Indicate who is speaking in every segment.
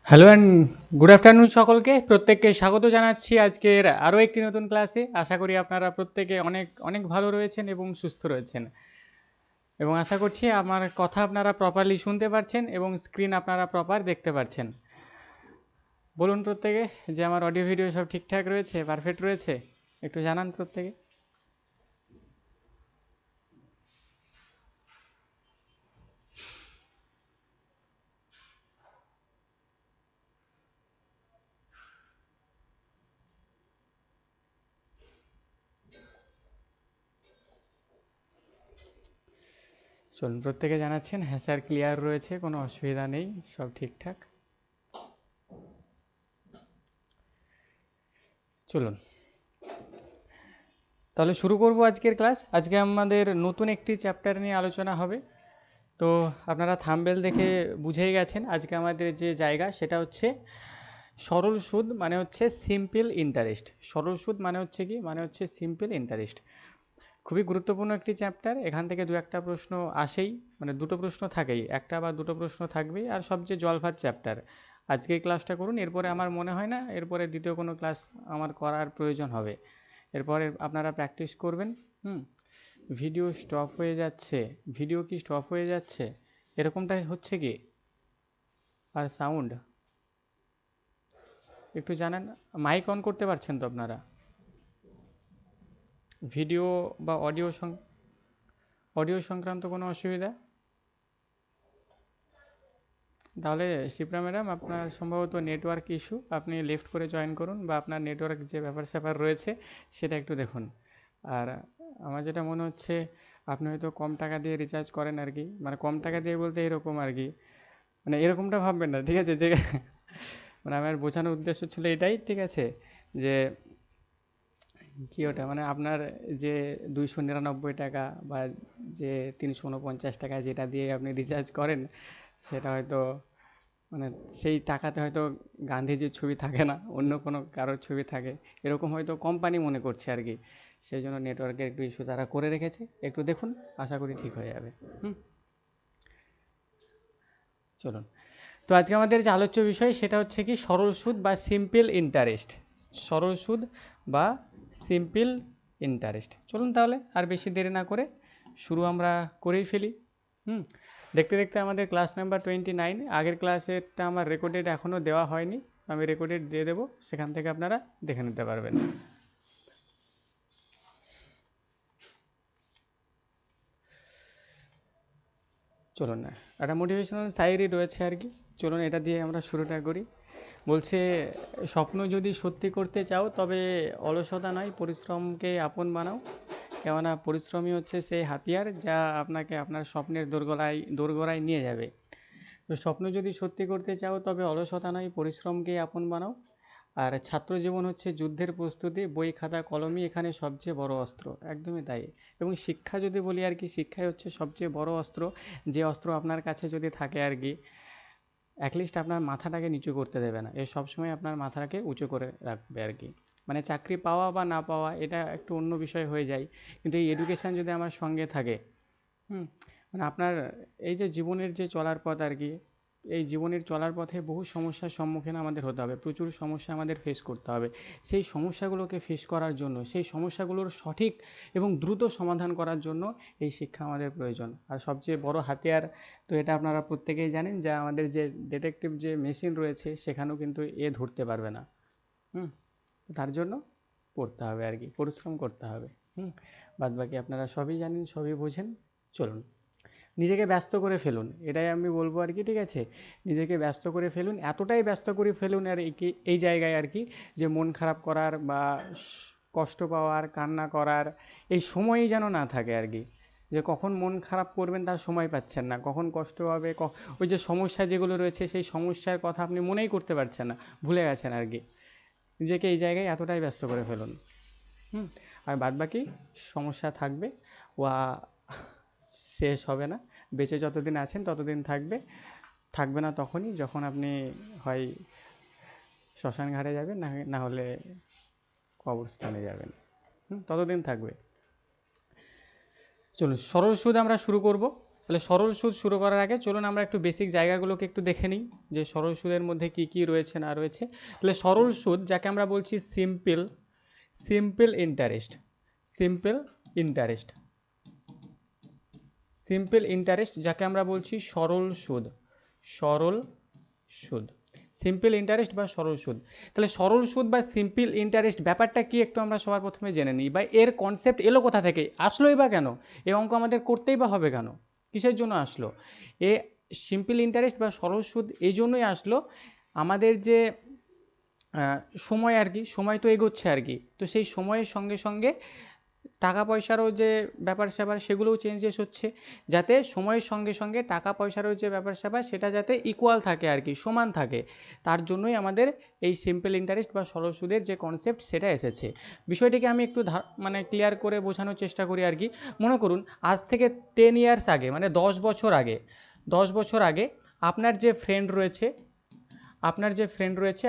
Speaker 1: Hello and good afternoon সকলকে প্রত্যেককে স্বাগত জানাচ্ছি আজকের আরও একটি নতুন ক্লাসে। আশা করি আপনারা প্রত্যেকে অনেক অনেক ভালো রয়েছেন এবং সুস্থ রয়েছেন, এবং আশা করছি আমার কথা আপনারা প্রপারলি শুনতে পারছেন এবং স্ক্রিন আপনারা প্রপার দেখতে পাচ্ছেন। বলুন প্রত্যেকে যে আমার অডিও ভিডিও সব ঠিকঠাক রয়েছে, পারফেক্ট রয়েছে, একটু জানান প্রত্যেকে। চলুন, প্রত্যেকে জানাচ্ছেন হ্যাঁ স্যার ক্লিয়ার রয়েছে, কোনো অসুবিধা নেই, সব ঠিকঠাক। চলুন তাহলে শুরু করব আজকের ক্লাস। আজকে আমাদের নতুন একটি চ্যাপ্টার নিয়ে আলোচনা হবে। তো আপনারা থাম্বনেল দেখে বুঝেই গেছেন আজকে আমাদের যে জায়গা সেটা হচ্ছে সরল সুদ, মানে হচ্ছে সিম্পল ইন্টারেস্ট। সরল সুদ মানে হচ্ছে কি, মানে হচ্ছে সিম্পল ইন্টারেস্ট। খুবই গুরুত্বপূর্ণ একটি চ্যাপ্টার। এখান থেকে দু একটা প্রশ্ন আসেই, মানে দুটো প্রশ্ন থাকেই, একটা বা দুটো প্রশ্ন থাকবেই, আর সবচেয়ে জলভাত চ্যাপ্টার। আজকে এই ক্লাসটা করুন, এরপরে আমার মনে হয় না এরপরে দ্বিতীয় কোনো ক্লাস আমার করার প্রয়োজন হবে। এরপরে আপনারা প্র্যাকটিস করবেন। ভিডিও স্টপ হয়ে যাচ্ছে, ভিডিও কি স্টপ হয়ে যাচ্ছে এরকমটাই হচ্ছে কি? আর সাউন্ড একটু জানান। মাইক অন করতে পারছেন তো আপনারা? ভিডিও বা অডিও সংক্রান্ত কোনো অসুবিধা? তাহলে শিপ্রা ম্যাডাম, আপনার সম্ভবত নেটওয়ার্ক ইস্যু, আপনি লেফট করে জয়েন করুন, বা আপনার নেটওয়ার্ক যে ব্যাপার স্যাপার রয়েছে সেটা একটু দেখুন। আর আমার যেটা মনে হচ্ছে আপনি হয়তো কম টাকা দিয়ে রিচার্জ করেন আর কি, মানে কম টাকা দিয়ে বলতে এরকম আর কি, মানে এরকমটা ভাববেন না, ঠিক আছে? যে মানে আমার বোঝানোর উদ্দেশ্য ছিল এটাই, ঠিক আছে, যে কি ওটা, মানে আপনার যে 299 টাকা বা যে 349 টাকা যেটা দিয়ে আপনি রিচার্জ করেন, সেটা হয়তো মানে সেই টাকাতে হয়তো গান্ধীজির ছবি থাকে না, অন্য কোনো কারোর ছবি থাকে, এরকম হয়তো কোম্পানি মনে করছে আর কি। সেই জন্য নেটওয়ার্কের একটু ইস্যু তারা করে রেখেছে, একটু দেখুন, আশা করি ঠিক হয়ে যাবে। চলুন, তো আজকে আমাদের যে আলোচ্য বিষয় সেটা হচ্ছে কি সরল সুদ বা সিম্পল ইন্টারেস্ট। সরল সুদ বা সিম্পল ইন্টারেস্ট। চলুন তাহলে আর বেশি দেরি না করে শুরু আমরা করেই ফেলি। দেখতে দেখতে আমাদের ক্লাস নাম্বার 29। আগের ক্লাসেরটা আমার রেকর্ডেড এখনও দেওয়া হয়নি, আমি রেকর্ডেড দিয়ে দেবো, সেখান থেকে আপনারা দেখে নিতে পারবেন। চলুন না, একটা মোটিভেশনাল সাইরি রয়েছে আর কি, চলুন এটা দিয়ে আমরা শুরুটা করি। বলছে, স্বপ্ন যদি সত্যি করতে চাও তবে অলসতা নয়, পরিশ্রমকে আপন বানাও। কেননা পরিশ্রমই হচ্ছে সেই হাতিয়ার যা আপনাকে আপনার স্বপ্নের দোরগোড়ায় নিয়ে যাবে। তো স্বপ্ন যদি সত্যি করতে চাও তবে অলসতা নয়, পরিশ্রমকেই আপন বানাও। আর ছাত্র জীবন হচ্ছে যুদ্ধের প্রস্তুতি, বই খাতা কলমই এখানে সবচেয়ে বড় অস্ত্র। একদমই তাই। এবং শিক্ষা যদি বলি আর কি, শিক্ষাই হচ্ছে সবচেয়ে বড় অস্ত্র। যে অস্ত্র আপনার কাছে যদি থাকে আর কি, অ্যাটলিস্ট আপনার মাথাটাকে নিচু করতে দেবে না, এ সবসময় আপনার মাথাটাকে উঁচু করে রাখবে আর কি। মানে চাকরি পাওয়া বা না পাওয়া এটা একটু অন্য বিষয় হয়ে যায়, কিন্তু এই এডুকেশান যদি আমার সঙ্গে থাকে, মানে আপনার এই যে জীবনের যে চলার পথ আর কি, এই জীবনের চলার পথে বহু সমস্যার সম্মুখীন আমাদের হতে হবে, প্রচুর সমস্যা আমাদের ফেস করতে হবে। সেই সমস্যাগুলোকে ফেস করার জন্য, সেই সমস্যাগুলোর সঠিক এবং দ্রুত সমাধান করার জন্য এই শিক্ষা আমাদের প্রয়োজন। আর সবচেয়ে বড় হাতিয়ার, তো এটা আপনারা প্রত্যেকেই জানেন, যে আমাদের যে ডিটেকটিভ যে মেশিন রয়েছে সেখানেও কিন্তু এ ধরতে পারবে না। হুম তার জন্য পড়তে হবে আর কি, পরিশ্রম করতে হবে। বাদবাকি আপনারা সবই জানেন, সবই বোঝেন। চলুন, নিজেকে ব্যস্ত করে ফেলুন, এটাই আমি বলবো আর কি, ঠিক আছে? নিজেকে ব্যস্ত করে ফেলুন, এতটাই ব্যস্ত করে ফেলুন আর এই জায়গায় আর কি, যে মন খারাপ করার বা কষ্ট পাওয়ার, কান্না করার এই সময়ই যেন না থাকে আর কি। যে কখন মন খারাপ করবেন তার সময় পাচ্ছেন না, কখন কষ্ট হবে, ওই যে সমস্যা যেগুলো রয়েছে সেই সমস্যার কথা আপনি মনেই করতে পারছেন না, ভুলে গেছেন আর কি। নিজেকে এই জায়গায় এতটাই ব্যস্ত করে ফেলুন। আর বাদবাকি সমস্যা থাকবে, ওয়া শেষ হবে না। বেঁচে যতদিন আছেন ততদিন থাকবে, থাকবে না তখনই যখন আপনি হয় শ্মশান ঘাটে যাবেন, না হলে কবরস্থানে যাবেন। ততদিন থাকবে। চলুন, সরল সুদ আমরা শুরু করব। তাহলে সরল সুদ শুরু করার আগে চলুন আমরা একটু বেসিক জায়গাগুলোকে একটু দেখে নিই যে সরল সুদের মধ্যে কি কি রয়েছে না রয়েছে। তাহলে সরল সুদ যাকে আমরা বলছি simple interest, simple interest, simple interest যাকে আমরা বলছি সরল সুদ, সরল সুদ, সিম্পল ইন্টারেস্ট বা সরল সুদ। তাহলে সরল সুদ বা সিম্পল ইন্টারেস্ট ব্যাপারটা কি একটু আমরা সবার প্রথমে জেনে নিই, বা এর কনসেপ্ট এলো কোথা থেকে, আসলোই বা কেন, এই অঙ্ক আমাদের করতেই বা হবে কেন, কিসের জন্য আসলো। এ সিম্পল ইন্টারেস্ট বা সরল সুদ এই জন্যই আসলো, আমাদের যে সময় আর কি, সময় তো এগোচ্ছে আর কি, তো সেই সময়ের সঙ্গে সঙ্গে টাকা পয়সারও যে ব্যাপার স্যাপার সেগুলোও চেঞ্জেস হচ্ছে, যাতে সময়ের সঙ্গে সঙ্গে টাকা পয়সারও যে ব্যাপার স্যাপার সেটা যাতে ইকুয়াল থাকে আর কি, সমান থাকে, তার জন্যই আমাদের এই সিম্পল ইন্টারেস্ট বা সরল সুদের যে কনসেপ্ট সেটা এসেছে। বিষয়টিকে আমি একটু মানে ক্লিয়ার করে বোঝানোর চেষ্টা করি আর কি। মনে করুন আজ থেকে 10 ইয়ার্স আগে, মানে 10 বছর আগে, 10 বছর আগে আপনার যে ফ্রেন্ড রয়েছে,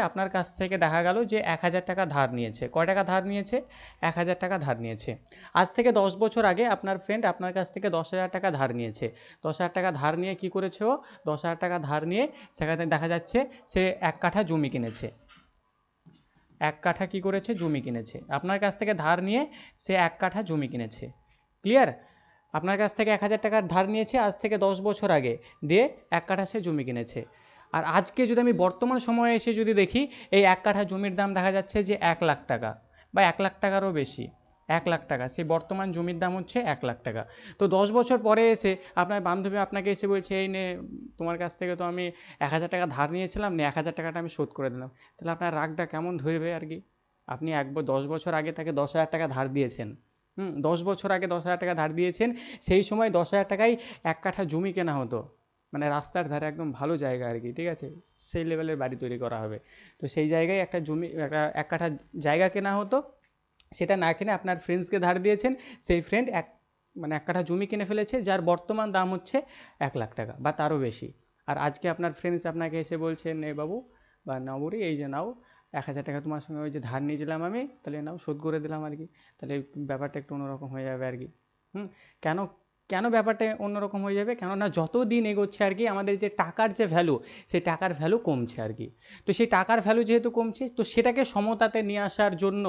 Speaker 1: আপনার কাছ থেকে দেখা গেল যে 1000 টাকা ধার নিয়েছে। কয় টাকা ধার নিয়েছে? 1000 টাকা ধার নিয়েছে। আজ থেকে 10 বছর আগে আপনার ফ্রেন্ড আপনার কাছ থেকে 10,000 টাকা ধার নিয়েছে। 10,000 টাকা ধার নিয়ে কি করেছে ও? 10,000 টাকা ধার নিয়ে সেখানে দেখা যাচ্ছে সে 1 কাঠা জমি কিনেছে। 1 কাঠা কি করেছে? জমি কিনেছে। আপনার কাছ থেকে ধার নিয়ে সে 1 কাঠা জমি কিনেছে। ক্লিয়ার? আপনার কাছ থেকে 1000 টাকা ধার নিয়েছে আজ থেকে 10 বছর আগে, দিয়ে 1 কাঠা সে জমি কিনেছে। আর আজকে যদি আমি বর্তমান সময়ে এসে যদি দেখি, এই 1 কাঠা জমির দাম দেখা যাচ্ছে যে 1 লাখ টাকা, বা 1 লাখ টাকারও বেশি, 1 লাখ টাকা। সেই বর্তমান জমির দাম হচ্ছে 1 লাখ টাকা। তো 10 বছর পরে এসে আপনার বান্ধবী আপনাকে এসে বলছে, এই নে তোমার কাছ থেকে তো আমি 1000 টাকা ধার নিয়েছিলাম, নে 1000 টাকাটা আমি শোধ করে দিলাম। তাহলে আপনার রাগটা কেমন ধরবে আর কি? আপনি 10 বছর আগে তাকে 10,000 টাকা ধার দিয়েছেন, 10 বছর আগে 10,000 টাকা ধার দিয়েছেন, সেই সময় 10,000 টাকায় 1 কাঠা জমি কেনা হতো, মানে রাস্তার ধারে একদম ভালো জায়গা আর কি, ঠিক আছে, সেই লেভেলের বাড়ি তৈরি করা হবে। তো সেই জায়গায় একটা জমি, একটা 1 কাঠা জায়গা কেনা হতো, সেটা না কিনে আপনার ফ্রেন্ডসকে ধার দিয়েছেন, সেই ফ্রেন্ড মানে 1 কাঠা জমি কিনে ফেলেছে, যার বর্তমান দাম হচ্ছে 1 লাখ টাকা বা তারও বেশি। আর আজকে আপনার ফ্রেন্ডস আপনাকে এসে বলছে, নে বাবু বা না বুড়ি, এই যে নাও 1,000 টাকা তোমার সঙ্গে ওই যে ধার নিয়েছিলাম আমি, তাহলে নাও শোধ করে দিলাম আর কি। তাহলে ব্যাপারটা একটু অন্যরকম হয়ে যাবে আর কি। কেন কেন ব্যাপারটা অন্যরকম হয়ে যাবে? কেননা যত দিন এগোচ্ছে আর কি, আমাদের যে টাকার যে ভ্যালু, সেই টাকার ভ্যালু কমছে আর কি। তো সেই টাকার ভ্যালু যেহেতু কমছে, তো সেটাকে সমতাতে নিয়ে আসার জন্য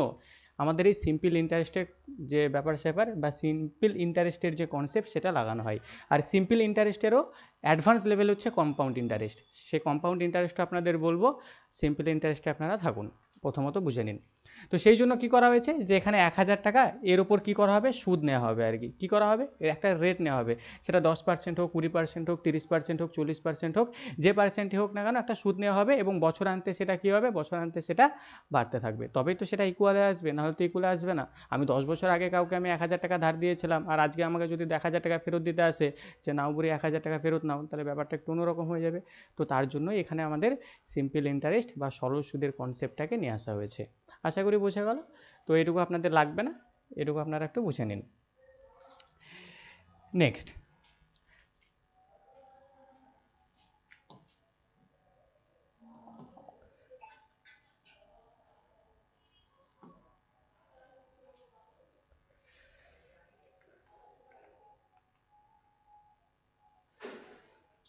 Speaker 1: আমাদের এই সিম্পল ইন্টারেস্টের যে ব্যাপার স্যাপার বা সিম্পল ইন্টারেস্টের যে কনসেপ্ট সেটা লাগানো হয়। আর সিম্পল ইন্টারেস্টেরও অ্যাডভান্স লেভেল হচ্ছে কম্পাউন্ড ইন্টারেস্ট। সে কম্পাউন্ড ইন্টারেস্টটা আপনাদের বলবো, সিম্পল ইন্টারেস্টে আপনারা থাকুন, প্রথমত বুঝে নিন। তো সেই জন্য কী করা হয়েছে, যে এখানে 1,000 টাকা, এর ওপর কী করা হবে? সুদ নেওয়া হবে আর কি। কী করা হবে? এর একটা রেট নেওয়া হবে, সেটা 10% হোক, 20% হোক, 30% হোক, 40% হোক, যে পার্সেন্টই হোক না কেন, একটা সুদ নেওয়া হবে, এবং বছরান্তে সেটা কী হবে? বছরান্তে সেটা বাড়তে থাকবে, তবেই তো সেটা ইকুয়ালে আসবে, নাহলে তো ইকুয়ালে আসবে না। আমি 10 বছর আগে কাউকে আমি 1,000 টাকা ধার দিয়েছিলাম, আর আজকে আমাকে যদি 1,000 টাকা ফেরত দিতে আসে, যে নাও বুড়ি 1,000 টাকা ফেরত নাও, তাহলে ব্যাপারটা একটু অন্যরকম হয়ে যাবে। তো তার জন্যই এখানে আমাদের সিম্পল ইন্টারেস্ট বা সরল সুদের কনসেপ্টটাকে নিয়ে আসা হয়েছে। আশা করি বোঝা গেল। তো এটুকু আপনাদের লাগবে না, এটুকু আপনারা একটু বুঝে নিন। নেক্সট,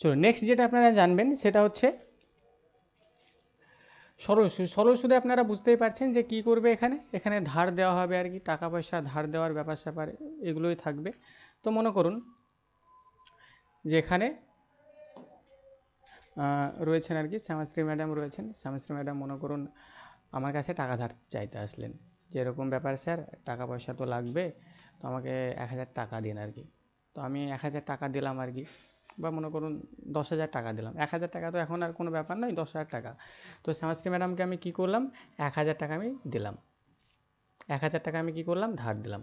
Speaker 1: চলো নেক্সট যেটা আপনারা জানবেন সেটা হচ্ছে সরল সুদ। সরল সুদে আপনারা বুঝতেই পারছেন যে কী করবে, এখানে ধার দেওয়া হবে আর কি, টাকা পয়সা ধার দেওয়ার ব্যাপার স্যাপার এগুলোই থাকবে। তো মনে করুন যে এখানে রয়েছেন আর কি শ্যামাশ্রী ম্যাডাম রয়েছেন। শ্যামাশ্রী ম্যাডাম মনে করুন আমার কাছে টাকা ধার চাইতে আসলেন, যে এরকম ব্যাপার স্যার, টাকা পয়সা তো লাগবে, তো আমাকে 1,000 টাকা দিন আর কি। তো আমি 1,000 টাকা দিলাম আর কি, বা মনে করুন 10,000 টাকা দিলাম। 1,000 টাকা তো এখন আর কোনো ব্যাপার নয়, 10,000 টাকা। তো শ্যামাশ্রী ম্যাডামকে আমি কী করলাম? 1,000 টাকা আমি দিলাম, 1,000 টাকা আমি কী করলাম? ধার দিলাম।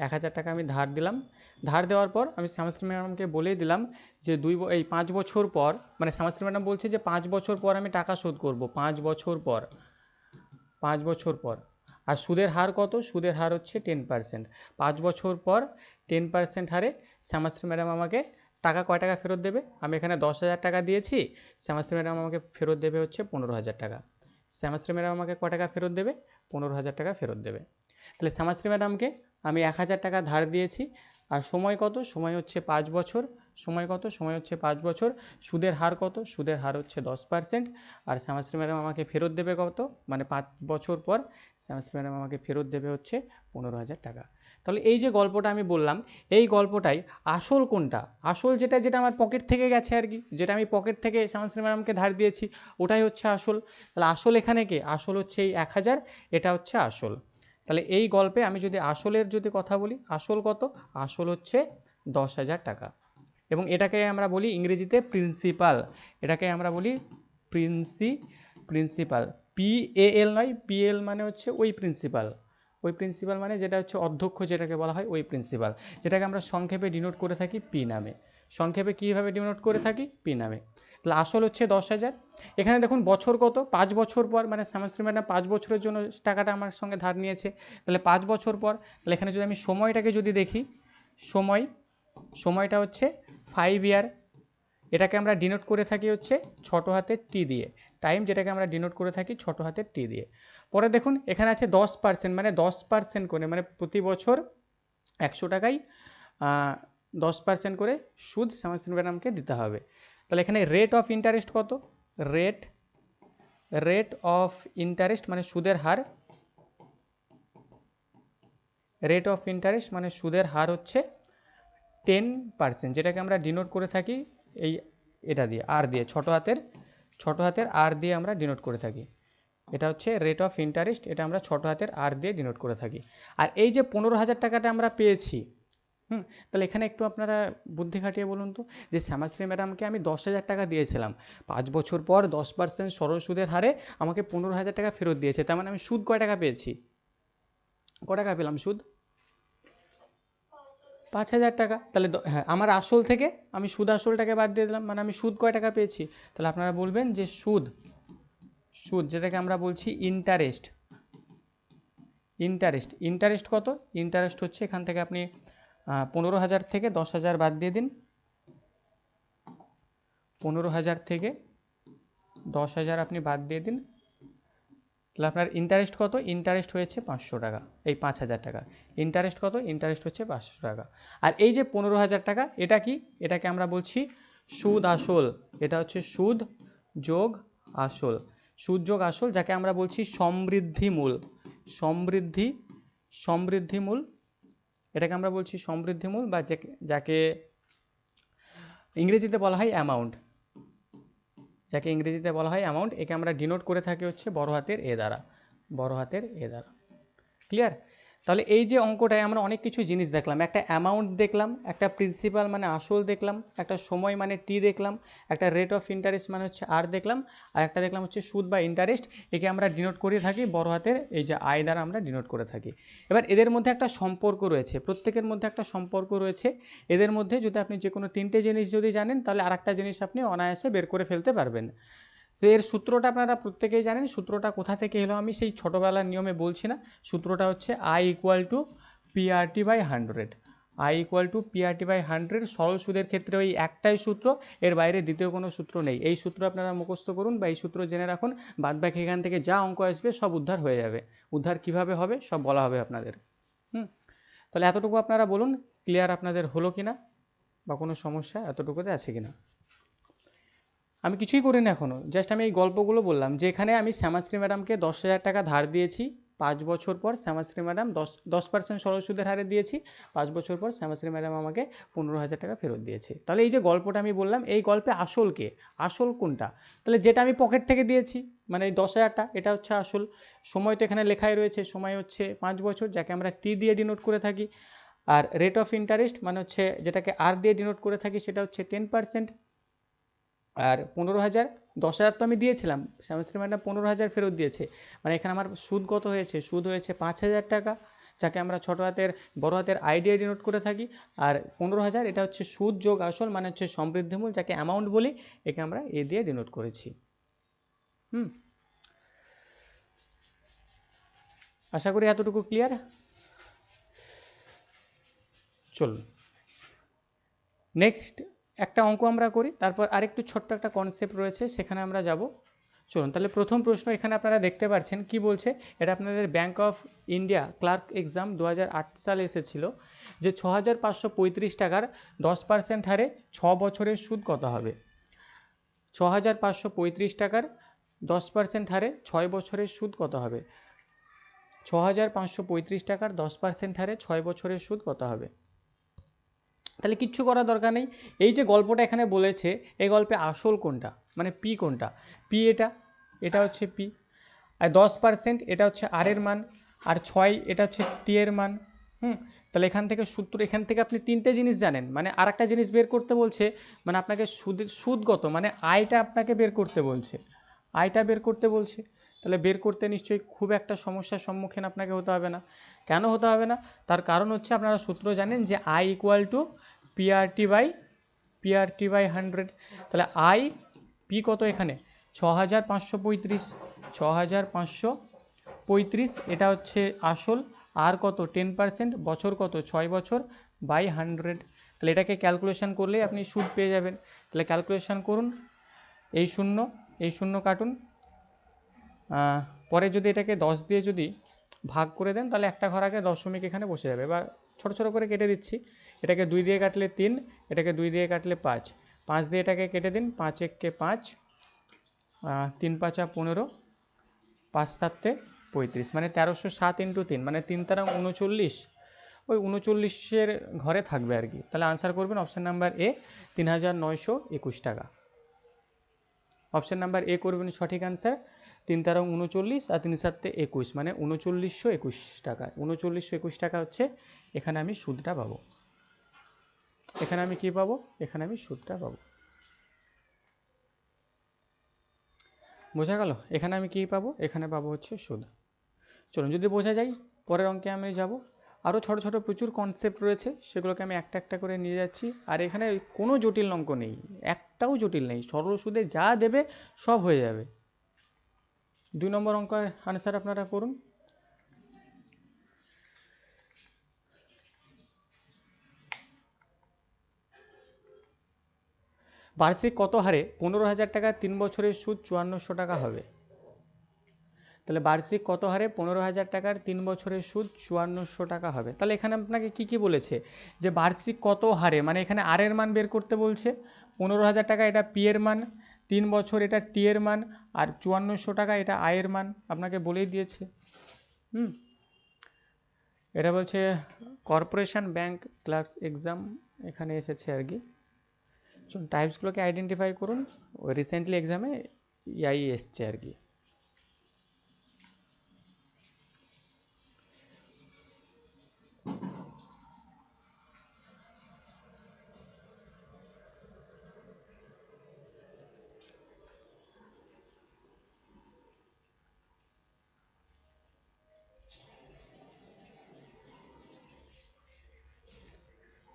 Speaker 1: 1,000 টাকা আমি ধার দিলাম। ধার দেওয়ার পর আমি শ্যামাশ্রী ম্যাডামকে বলেই দিলাম যে 5 বছর পর, মানে শ্যামাশ্রী ম্যাডাম বলছে যে 5 বছর পর আমি টাকা শোধ করব, 5 বছর পর, 5 বছর পর। আর সুদের হার কত? সুদের হার হচ্ছে 10%। 5 বছর পর 10% হারে শ্যামাশ্রী ম্যাডাম আমাকে টাকা কয় টাকা ফেরত দেবে? আমি এখানে 10,000 টাকা দিয়েছি, শ্যামাশ্রী ম্যাডাম আমাকে ফেরত দেবে হচ্ছে 15,000 টাকা। শ্যামাশ্রী ম্যাডাম আমাকে কয় টাকা ফেরত দেবে? 15,000 টাকা ফেরত দেবে। তাহলে শ্যামাশ্রী ম্যাডামকে আমি 1,000 টাকা ধার দিয়েছি, আর সময় কত, সময় হচ্ছে 5 বছর, সময় কত, সময় হচ্ছে 5 বছর, সুদের হার কত, সুদের হার হচ্ছে 10%, আর শ্যামাশ্রী ম্যাডাম আমাকে ফেরত দেবে কত, মানে 5 বছর পর শ্যামাশ্রী ম্যাডাম আমাকে ফেরত দেবে হচ্ছে 15,000 টাকা। তাহলে এই যে গল্পটা আমি বললাম, এই গল্পটাই আসল কোনটা, আসল যেটা যেটা আমার পকেট থেকে গেছে আর কি, যেটা আমি পকেট থেকে শ্যামাশ্রী ম্যাডামকে ধার দিয়েছি, ওটাই হচ্ছে আসল। তাহলে আসল এখানে কি, আসল হচ্ছে এই 1000, এটা হচ্ছে আসল। তাহলে এই গল্পে আমি যদি আসলের যদি কথা বলি, আসল কত, আসল হচ্ছে 10,000 টাকা। এবং এটাকে আমরা বলি ইংরেজিতে প্রিন্সিপাল, এটাকে আমরা বলি প্রিন্সিপাল, PAL নয়, PL মানে হচ্ছে ওই প্রিন্সিপাল, ওই প্রিন্সিপাল মানে যেটা হচ্ছে অধ্যক্ষ যেটাকে বলা হয়, ওই প্রিন্সিপাল, যেটাকে আমরা সংক্ষেপে ডিনোট করে থাকি P নামে। সংক্ষেপে কীভাবে ডিনোট করে থাকি, P নামে। তাহলে আসল হচ্ছে 10,000। এখানে দেখুন বছর কত, 5 বছর পর, মানে শ্যামাশ্রী ম্যাডাম 5 বছরের জন্য টাকাটা আমার সঙ্গে ধার নিয়েছে। তাহলে 5 বছর পর, তাহলে এখানে যদি আমি সময়টাকে যদি দেখি, সময়টা হচ্ছে 5 ইয়ার, এটাকে আমরা ডিনোট করে থাকি হচ্ছে ছোটো হাতের টি দিয়ে, টাইম যেটাকে আমরা ডিনোট করে থাকি ছোটো হাতের টি দিয়ে। পরে দেখুন এখানে আছে 10%, মানে 10% করে, মানে প্রতি বছর 100 টাকায় 10% করে সুদ শ্যামাশ্রী ম্যাডামকে দিতে হবে। তাহলে এখানে রেট অফ ইন্টারেস্ট কত, রেট অফ ইন্টারেস্ট মানে সুদের হার, রেট অফ ইন্টারেস্ট মানে সুদের হার হচ্ছে 10%, যেটাকে আমরা ডিনোট করে থাকি এই এটা দিয়ে, আর দিয়ে, ছোটো হাতের আর দিয়ে আমরা ডিনোট করে থাকি। এটা হচ্ছে রেট অফ ইন্টারেস্ট, এটা আমরা ছোটো হাতের আর দিয়ে ডিনোট করে থাকি। আর এই যে 15,000 টাকাটা আমরা পেয়েছি, তাহলে এখানে একটু আপনারা বুদ্ধি খাটিয়ে বলুন তো, যে শ্যামাশ্রী ম্যাডামকে আমি 10,000 টাকা দিয়েছিলাম, 5 বছর পর 10% সরল সুদের হারে আমাকে 15,000 টাকা ফেরত দিয়েছে, তার মানে আমি সুদ কয় টাকা পেয়েছি, ক টাকা পেলাম সুদ, 5,000 টাকা। তাহলে হ্যাঁ, আমার আসল থেকে আমি সুদ আসলটাকে বাদ দিয়ে দিলাম, মানে আমি সুদ কয় টাকা পেয়েছি। তাহলে আপনারা বলবেন যে সুদ যেটাকে আমরা বলছি ইন্টারেস্ট, ইন্টারেস্ট কত, ইন্টারেস্ট হচ্ছে এখান থেকে আপনি 15,000 থেকে 10,000 বাদ দিয়ে দিন, 15,000 থেকে 10,000 আপনি বাদ দিয়ে দিন, তাহলে আপনার ইন্টারেস্ট কত, ইন্টারেস্ট হয়েছে 500 টাকা, এই 5,000 টাকা ইন্টারেস্ট কত, ইন্টারেস্ট হচ্ছে 500 টাকা। আর এই যে 15,000 টাকা, এটা কি, এটাকে আমরা বলছি সুদ আসল, এটা হচ্ছে সুদ যোগ আসল, সুদ যোগ আসল, যাকে আমরা বলছি সমৃদ্ধি মূল, সমৃদ্ধি মূল, এটাকে আমরা বলছি সমৃদ্ধি মূল, বা যাকে ইংরেজিতে বলা হয় অ্যামাউন্ট, যাকে ইংরেজিতে বলা হয় অ্যামাউন্ট, একে আমরা ডিনোট করে থাকি হচ্ছে বড় হাতের এ দ্বারা, ক্লিয়ার। তাহলে এই যে অঙ্কটায় আমরা অনেক কিছু জিনিস দেখলাম, একটা অ্যামাউন্ট দেখলাম, একটা প্রিন্সিপাল মানে আসল দেখলাম, একটা সময় মানে টি দেখলাম, একটা রেট অফ ইন্টারেস্ট মানে হচ্ছে আর দেখলাম, আর একটা দেখলাম হচ্ছে সুদ বা ইন্টারেস্ট, একে আমরা ডিনোট করে থাকি বড় হাতের এই যে আই দ্বারা আমরা ডিনোট করে থাকি। এবার এদের মধ্যে একটা সম্পর্ক রয়েছে, প্রত্যেকের মধ্যে একটা সম্পর্ক রয়েছে, এদের মধ্যে যদি আপনি যে কোনো 3টে জিনিস যদি জানেন, তাহলে আর একটা জিনিস আপনি অনায়াসে বের করে ফেলতে পারবেন। তো এর সূত্রটা আপনারা প্রত্যেকেই জানেন, সূত্রটা কোথা থেকে এলো আমি সেই ছোটোবেলার নিয়মে বলছি না, সূত্রটা হচ্ছে I = PRT/100, I = PRT/100, সরল সুদের ক্ষেত্রে ওই একটাই সূত্র, এর বাইরে দ্বিতীয় কোনো সূত্র নেই। এই সূত্র আপনারা মুখস্থ করুন বা এই সূত্র জেনে রাখুন, বাদবাকি এখান থেকে যা অঙ্ক আসবে সব উদ্ধার হয়ে যাবে, উদ্ধার কিভাবে হবে সব বলা হবে আপনাদের। তাহলে এতটুকু আপনারা বলুন, ক্লিয়ার আপনাদের হলো কিনা, বা কোনো সমস্যা এতটুকুতে আছে কিনা। আমি কিছুই করিনি এখনও, জাস্ট আমি এই গল্পগুলো বললাম, যে এখানে আমি শ্যামাশ্রী ম্যাডামকে 10,000 টাকা ধার দিয়েছি, 5 বছর পর শ্যামাশ্রী ম্যাডাম 10% সরল সুদের হারে দিয়েছি, 5 বছর পর শ্যামাশ্রী ম্যাডাম আমাকে 15,000 টাকা ফেরত দিয়েছে। তাহলে এই যে গল্পটা আমি বললাম, এই গল্পে আসল কে, আসল কোনটা, তাহলে যেটা আমি পকেট থেকে দিয়েছি মানে এই 10,000টা, এটা হচ্ছে আসল। সময় তো এখানে লেখাই রয়েছে, সময় হচ্ছে 5 বছর, যাকে আমরা টি দিয়ে ডিনোট করে থাকি। আর রেট অফ ইন্টারেস্ট মানে হচ্ছে যেটাকে আর দিয়ে ডিনোট করে থাকি, সেটা হচ্ছে 10%। আর 15,000, 10,000 তো আমি দিয়েছিলাম, শ্যামশ্রী ম্যাডাম 15,000 ফেরত দিয়েছে, মানে এখানে আমার সুদ কত হয়েছে, সুদ হয়েছে 5,000 টাকা, যাকে আমরা ছোটো হাতের বড় হাতের আইডিয়া ডিনোট করে থাকি। আর 15,000 এটা হচ্ছে সুদ যোগ আসল মানে হচ্ছে সমৃদ্ধিমূল, যাকে অ্যামাউন্ট বলি, একে আমরা এ দিয়ে ডিনোট করেছি। আশা করি এতটুকু ক্লিয়ার। চলুন নেক্সট একটা অঙ্ক আমরা করি, তারপর আরেকটু ছোট্ট একটা কনসেপ্ট রয়েছে, সেখানে আমরা যাব। চলুন তাহলে প্রথম প্রশ্ন এখানে আপনারা দেখতে পাচ্ছেন কি বলছে, এটা আপনাদের Bank of India clerk exam 2008 সালে এসেছিল, যে 6535 টাকার 10% হারে 6 বছরের সুদ কত হবে। 6535 টাকার 10% হারে 6 বছরের সুদ কত হবে। 6535 টাকার 10% হারে 6 বছরের সুদ কত হবে। তাহলে কিচ্ছু করার দরকার নেই, এই যে গল্পটা এখানে বলেছে এই গল্পে আসল কোনটা, মানে পি কোনটা, পি এটা হচ্ছে পি, আর 10% এটা হচ্ছে আর এর মান, আর 6 এটা হচ্ছে টি এর মান। তাহলে এখান থেকে সূত্র, এখান থেকে আপনি তিনটে জিনিস জানেন, মানে আর একটা জিনিস বের করতে বলছে, মানে আপনাকে সুদগত মানে আয়টা আপনাকে বের করতে বলছে, আয়টা বের করতে বলছে। তাহলে বের করতে নিশ্চয়ই খুব একটা সমস্যার সম্মুখীন আপনাকে হতে হবে না। কেন হতে হবে না, তার কারণ হচ্ছে আপনারা সূত্র জানেন যে I equal to PRT by 100। তাহলে আই পি কত এখানে 6535, 6535 এটা হচ্ছে আসল, আর কত 10%, বছর কত 6 বছর বাই 100। তাহলে এটাকে ক্যালকুলেশন করলেই আপনি সুদ পেয়ে যাবেন। তাহলে ক্যালকুলেশন করুন, এই শূন্য কাটুন, পরে যদি এটাকে 10 দিয়ে যদি ভাগ করে দেন তাহলে একটা ঘর আগে দশমিক এখানে বসে যাবে, বা ছোট ছোট করে কেটে দিচ্ছি। এটাকে 2 দিয়ে কাটলে 3, এটাকে 2 দিয়ে কাটলে 5, 5 দিয়ে এটাকে কেটে দিন, 5 একে 5, 3 5 15, 5 7 35, মানে 1307 ইন্টু 3 মানে 3 তারা 39, ওই 39-এর ঘরে থাকবে আর কি। তাহলে আনসার করবেন অপশান নাম্বার এ 3921 টাকা। অপশান নাম্বার এ করবেন সঠিক আনসার, 3 তারা 39 আর 3 7 21 মানে 3921 টাকা। 3921 টাকা হচ্ছে এখানে আমি সুদটা পাবো, এখানে আমি কি পাবো, এখানে আমি সুদটা পাবো। বোঝা গেল, এখানে আমি কি পাবো, এখানে পাবো হচ্ছে সুদ। চলুন যদি বোঝা যায় পরের অঙ্কে আমি যাব। আরও ছোটো ছোটো প্রচুর কনসেপ্ট রয়েছে, সেগুলোকে আমি একটা একটা করে নিয়ে যাচ্ছি। আর এখানে কোনো জটিল অঙ্ক নেই, একটাও জটিল নেই, সরল সুদে যা দেবে সব হয়ে যাবে। 2 নম্বর অঙ্কের আনসার আপনারা করুন। বার্ষিক কত হারে 15,000 টাকার 3 বছরের সুদ 5400 টাকা হবে। তাহলে বার্ষিক কত হারে 15,000 টাকার 3 বছরের সুদ 5400 টাকা হবে। তাহলে এখানে আপনাকে কি কি বলেছে, যে বার্ষিক কত হারে, মানে এখানে আর এর মান বের করতে বলছে, 15,000 টাকা এটা পি এর মান, 3 বছর এটা টি এর মান, আর 5400 টাকা এটা আয়ের মান, আপনাকে বলেই দিয়েছে। এটা বলছে কর্পোরেশন ব্যাংক ক্লার্ক এক্সাম এখানে এসেছে আর কি। টাইপসগুলোকে আইডেন্টিফাই করুন, রিসেন্টলি এক্সামে ইয়াই এসছে আর কি।